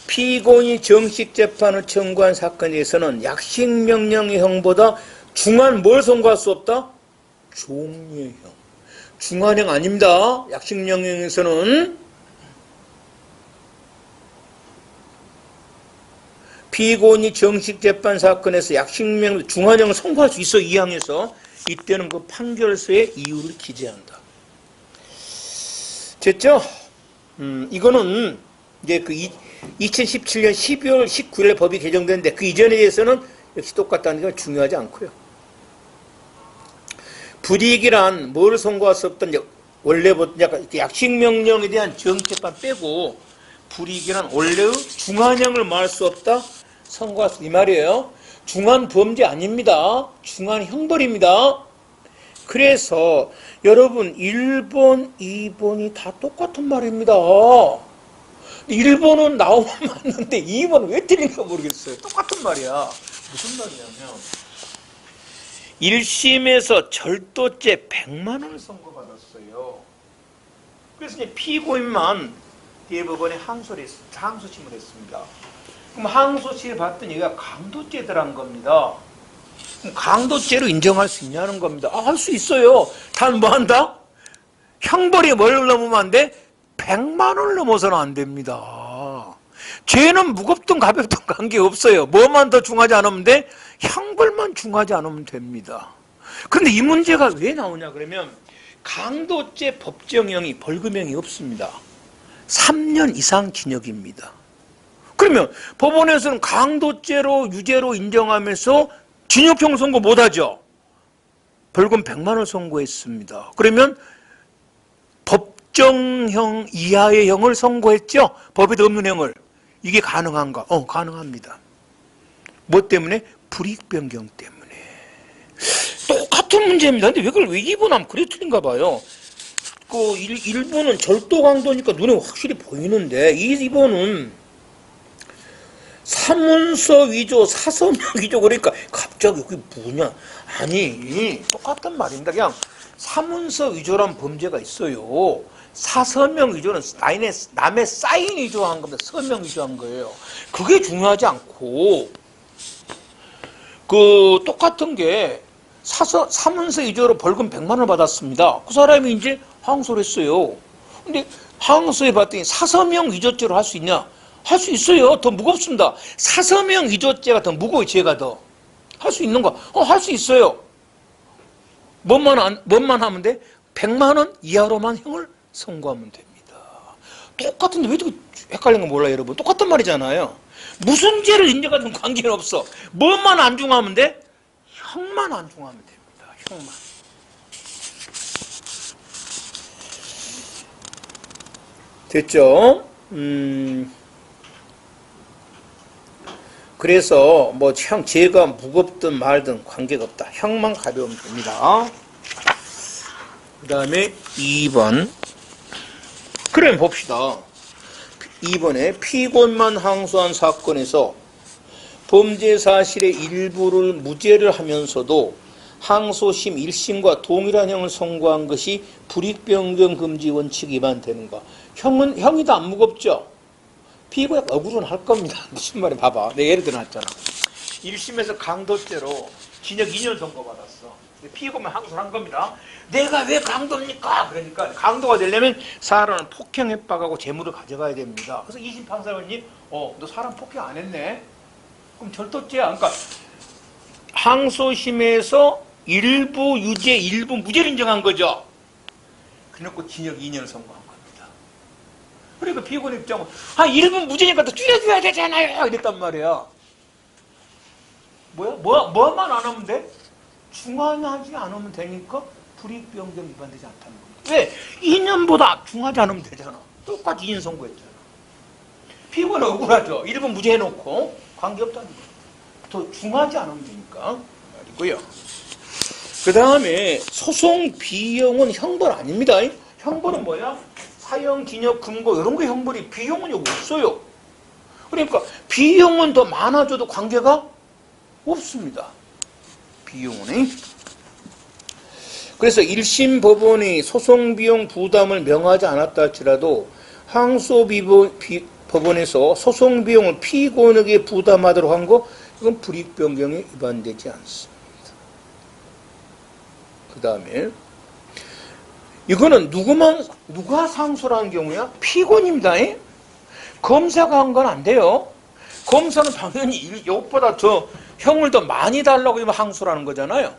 피고인이 정식 재판을 청구한 사건에서는 약식명령의 형보다 중한 뭘 선고할 수 없다? 종료형. 중환형 아닙니다. 약식명령에서는 피고인이 정식 재판 사건에서 약식명령 중환형을 선고할 수 있어. 2항에서 이때는 그 판결서의 이유를 기재한다. 됐죠? 이거는 이제 그 2017년 12월 19일에 법이 개정됐는데 그 이전에 대해서는 역시 똑같다는 게 중요하지 않고요. 불이익이란 뭘 선고할 수 없던 원래부터 약간 약식명령에 대한 정치재판 빼고 불이익이란 원래의 중환형을 말할 수 없다. 선고할 수 이 말이에요. 중한 범죄 아닙니다. 중한 형벌입니다. 그래서 여러분 1번, 2번이 다 똑같은 말입니다. 1번은 나오면 맞는데 2번은 왜 틀린가 모르겠어요. 똑같은 말이야. 무슨 말이냐면 1심에서 절도죄 100만 원을 선고받았어요. 그래서 이제 피고인만 대법원에 항소심을 했습니다. 그럼 항소심을 봤더니 얘가 강도죄 들어간 겁니다. 그럼 강도죄로 인정할 수 있냐는 겁니다. 할 수 있어요. 단 뭐 한다? 형벌이 뭘 넘으면 안 돼? 100만 원을 넘어서는 안 됩니다. 죄는 무겁든 가볍든 관계없어요. 뭐만 더 중하지 않으면 돼? 형벌만 중하지 않으면 됩니다. 그런데 이 문제가 왜 나오냐 그러면 강도죄 법정형이 벌금형이 없습니다. 3년 이상 징역입니다. 그러면 법원에서는 강도죄로 유죄로 인정하면서 징역형 선고 못하죠. 벌금 100만 원 선고했습니다. 그러면 법정형 이하의 형을 선고했죠. 법에도 없는 형을. 이게 가능한가? 가능합니다. 뭐 때문에? 불이익 변경 때문에. 똑같은 문제입니다. 근데 왜 2번 하면 그래 틀린가 봐요. 그 1번은 절도 강도니까 눈에 확실히 보이는데 2번은 사문서 위조, 사서명 위조 그러니까 갑자기 그게 뭐냐? 아니 똑같단 말입니다. 그냥 사문서 위조란 범죄가 있어요. 사서명 위조는 남의 사인 위조한 겁니다. 서명 위조한 거예요. 그게 중요하지 않고 그 똑같은 게 사문서 위조로 벌금 100만 원을 받았습니다. 그 사람이 이제 항소를 했어요. 근데 항소해 봤더니 사서명 위조죄로 할 수 있냐? 할 수 있어요. 더 무겁습니다. 사서명 위조죄가 더 무거워요. 죄가 더. 할 수 있는 거. 할 수 있어요. 뭔만 하면 돼? 100만 원 이하로만 형을 선고하면 됩니다. 똑같은데 왜 이렇게 헷갈린 거 몰라요, 여러분? 똑같은 말이잖아요. 무슨 죄를 인정하든 관계는 없어. 뭐만 안 중하면 돼? 형만 안 중하면 됩니다. 형만. 됐죠? 그래서 뭐 죄가 무겁든 말든 관계가 없다. 형만 가벼우면 됩니다. 그 다음에 2번. 그럼 봅시다. 2번에 피고인만 항소한 사건에서 범죄 사실의 일부를 무죄를 하면서도 항소심 1심과 동일한 형을 선고한 것이 불이익 변경 금지 원칙 위반되는가? 형이 다 안 무겁죠? 피고가 억울은 할 겁니다. 무슨 말이야? 봐봐. 내가 예를 들어놨잖아. 1심에서 강도죄로 징역 2년 선고받았어. 피고만 항소를 한 겁니다. 내가 왜 강도입니까? 그러니까 강도가 되려면 사람은 폭행 협박하고 재물을 가져가야 됩니다. 그래서 2심 판사관님, 너 사람 폭행 안 했네? 그럼 절도죄야. 그러니까 항소심에서 일부 유죄, 일부 무죄를 인정한 거죠. 그래놓고 징역 2년을 선고한 겁니다. 그러니까 피고인 입장은 일부 무죄니까 또 줄여줘야 되잖아요. 이랬단 말이야. 뭐만 안 하면 돼? 중하지 않으면 되니까 불이익변경 위반되지 않다는 겁니다. 왜? 2년보다 중하지 않으면 되잖아. 똑같이 2년 선고했잖아. 피고는 억울하죠. 일부 무죄 해놓고 관계없다는 거예요. 더 중하지 않으면 되니까 말이고요. 그 다음에 소송 비용은 형벌 아닙니다. 형벌은 뭐야? 사형, 징역, 금고 이런 거 형벌이 비용은 여기 없어요. 그러니까 비용은 더 많아져도 관계가 없습니다. 비용은. 그래서 1심 법원이 소송 비용 부담을 명하지 않았다 할지라도 항소 법원에서 소송 비용을 피고인에게 부담하도록 한 거 이건 불이익 변경에 위반되지 않습니다. 그 다음에 이거는 누가 상소를 한 경우야? 피고인입니다. 검사가 한 건 안 돼요. 검사는 당연히 이것보다 더 형을 더 많이 달라고 항소를 하는 거잖아요.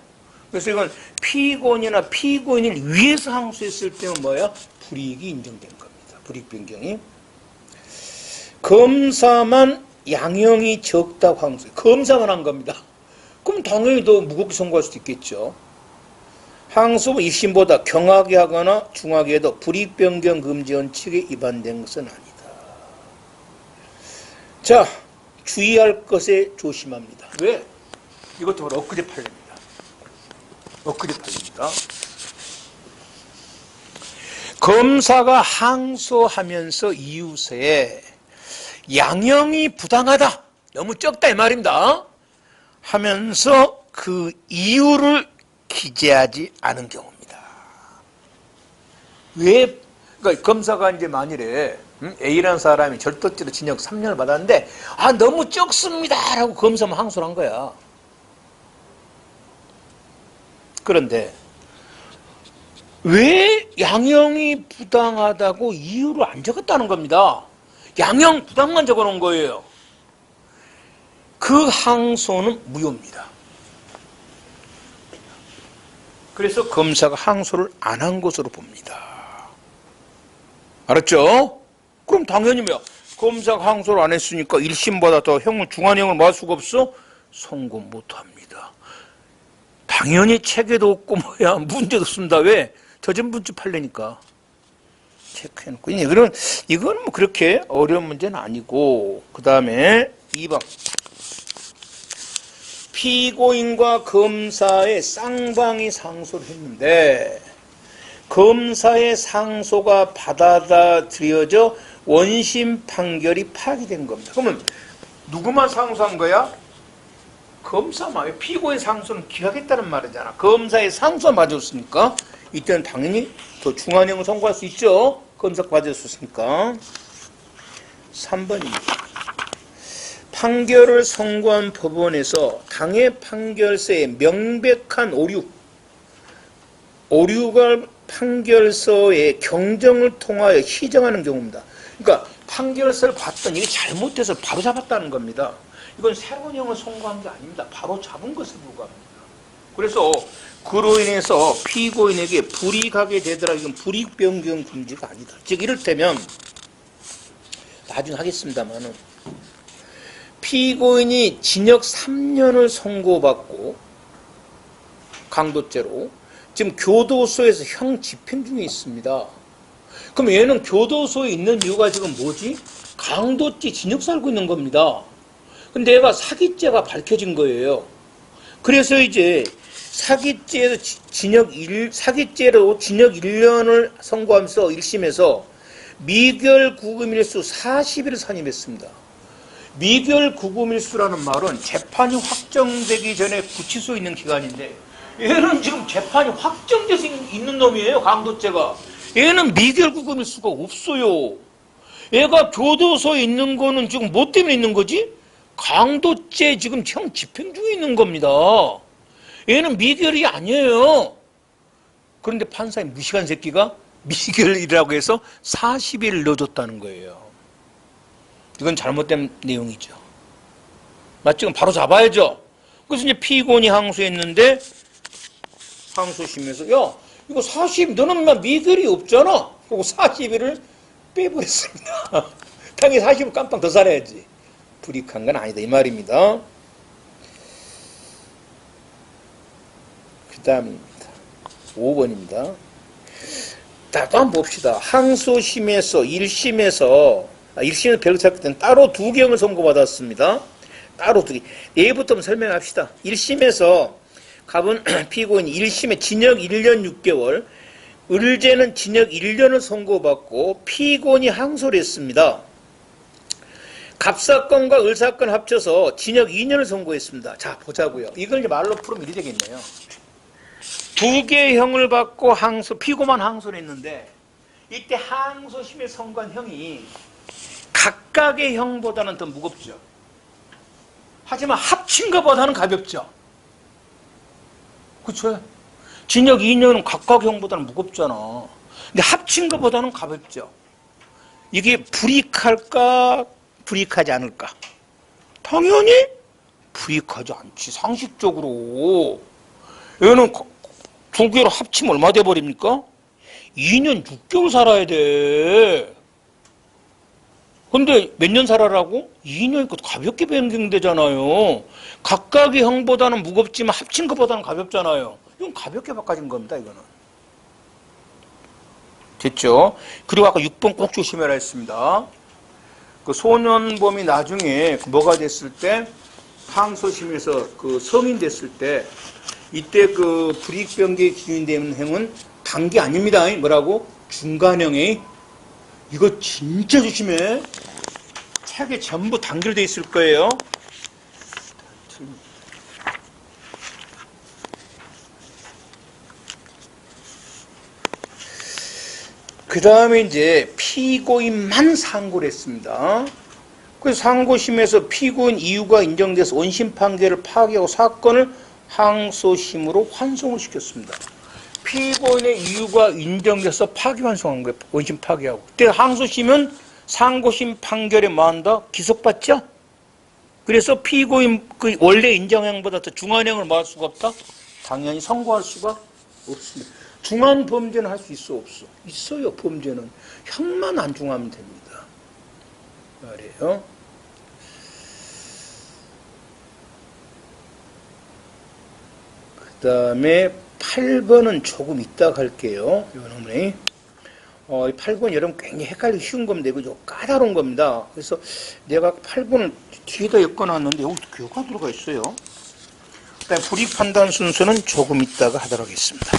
그래서 이건 피고인이나 피고인을 위해서 항소했을 때는 뭐야? 불이익이 인정된 겁니다. 불이익 변경이. 검사만 양형이 적다고 항소해. 검사만 한 겁니다. 그럼 당연히 더 무겁게 선고할 수도 있겠죠. 항소는 1심보다 경하게 하거나 중하게 해도 불이익 변경 금지 원칙에 위반된 것은 아니다. 자, 주의할 것에 조심합니다. 왜? 이것도 바로 엊그제 판례입니다. 엊그제 판례입니다. 검사가 항소하면서 이유서에 양형이 부당하다, 너무 적다 이 말입니다. 하면서 그 이유를 기재하지 않은 경우입니다. 왜? 그러니까 검사가 이제 만일에 A라는 사람이 절도죄로 징역 3년을 받았는데 너무 적습니다 라고 검사만 항소를 한 거야. 그런데 왜 양형이 부당하다고 이유를 안 적었다는 겁니다. 양형 부당만 적어놓은 거예요. 그 항소는 무효입니다. 그래서 검사가 항소를 안 한 것으로 봅니다. 알았죠? 그럼 당연히 뭐야? 검사가 항소를 안 했으니까 1심보다 더 중한형을 뭐 할 수가 없어? 선고 못합니다. 당연히 체계도 없고 문제도 없습니다. 왜? 저전분주 판례니까. 체크해놓고. 이건 뭐 그렇게 어려운 문제는 아니고. 그 다음에 2번. 피고인과 검사의 쌍방이 상소를 했는데 검사의 상소가 받아들여져 원심 판결이 파기된 겁니다. 그러면 누구만 상소한 거야? 검사만. 피고인 상소는 기각했다는 말이잖아. 검사의 상소만 받았으니까 이때는 당연히 더 중한형을 선고할 수 있죠. 검사가 받았으니까. 3번입니다. 판결을 선고한 법원에서 당해 판결서에 명백한 오류가 판결서의 경정을 통하여 시정하는 경우입니다. 그러니까 판결서를 봤더니 이게 잘못돼서 바로 잡았다는 겁니다. 이건 새로운 형을 선고한 게 아닙니다. 바로 잡은 것에 불과합니다. 그래서 그로 인해서 피고인에게 불이익하게 되더라. 이건 불이익 변경 금지가 아니다. 즉 이를테면 나중에 하겠습니다만은 피고인이 징역 3년을 선고받고 강도죄로 지금 교도소에서 형 집행 중에 있습니다. 그럼 얘는 교도소에 있는 이유가 지금 뭐지? 강도죄 징역 살고 있는 겁니다. 근데 얘가 사기죄가 밝혀진 거예요. 그래서 이제 사기죄로 징역 1년을 선고하면서 1심에서 미결 구금일수 40일을 선임했습니다. 미결 구금일수라는 말은 재판이 확정되기 전에 구치소에 있는 기간인데 얘는 지금 재판이 확정돼서 있는 놈이에요. 강도죄가. 얘는 미결 구금일수가 없어요. 얘가 교도소에 있는 거는 지금 뭐 때문에 있는 거지? 강도죄 지금 형 집행 중에 있는 겁니다. 얘는 미결이 아니에요. 그런데 판사의 무식한 새끼가 미결이라고 해서 40일을 넣어줬다는 거예요. 이건 잘못된 내용이죠. 맞죠? 그럼 바로 잡아야죠. 그래서 이제 피고인이 항소했는데 항소심에서 야 이거 40 너는 미결이 없잖아. 그리고 40일을 빼버렸습니다. 당연히 40을 깜빡 더 살아야지. 불이익한 건 아니다 이 말입니다. 그 다음입니다. 5번입니다. 또 한번 봅시다. 항소심에서 1심에서 별거착 때는 따로 2경을 선고받았습니다. 따로 2개. 예부터 설명합시다. 1심에서 갑은 피고인 1심에 징역 1년 6개월, 을제는 징역 1년을 선고받고 피고인이 항소를 했습니다. 갑사건과 을사건 합쳐서 징역 2년을 선고했습니다. 자, 보자고요. 이걸 이제 말로 풀으면 이렇게 되겠네요. 2개의 형을 받고 피고만 항소를 했는데 이때 항소심에 선고한 형이 각각의 형보다는 더 무겁죠. 하지만 합친 것보다는 가볍죠. 그렇죠? 징역 2년은 각각 형보다는 무겁잖아. 근데 합친 것보다는 가볍죠. 이게 불이익할까 불이익하지 않을까? 당연히 불이익하지 않지. 상식적으로. 얘는 2개로 합치면 얼마 돼버립니까? 2년 6개월 살아야 돼. 근데 몇 년 살아라고? 2년 가볍게 변경되잖아요. 각각의 형보다는 무겁지만 합친 것보다는 가볍잖아요. 이건 가볍게 바꿔진 겁니다, 이거는. 됐죠? 그리고 아까 6번 꼭 조심해라 했습니다. 그 소년범이 나중에 뭐가 됐을 때, 항소심에서 그 성인 됐을 때, 이때 그 불이익변경의 기준이 되는 행은 단기 아닙니다. 뭐라고? 중간형이. 이거 진짜 조심해. 책에 전부 단결되어 있을 거예요. 그 다음에 이제 피고인만 상고를 했습니다. 그래서 상고심에서 피고인 이유가 인정돼서 원심 판결을 파기하고 사건을 항소심으로 환송을 시켰습니다. 피고인의 이유가 인정돼서 파기환송한 거예요. 원심 파기하고. 그때 항소심은 상고심 판결에 뭐한다? 기속받죠? 그래서 피고인 그 원래 인정형보다 더 중한형을 뭐 할 수가 없다? 당연히 선고할 수가 없습니다. 중한 범죄는 할 수 있어 없어? 있어요. 범죄는. 형만 안 중하면 됩니다. 말이에요. 그 다음에 8번은 조금 이따 갈게요. 이거는 8번 여러분 굉장히 헷갈리기 쉬운 겁니다. 이거 좀 까다로운 겁니다. 그래서 내가 8번을 뒤에다 엮어놨는데 여기 교가 들어가 있어요. 그다음에 불이익 판단 순서는 조금 이따가 하도록 하겠습니다.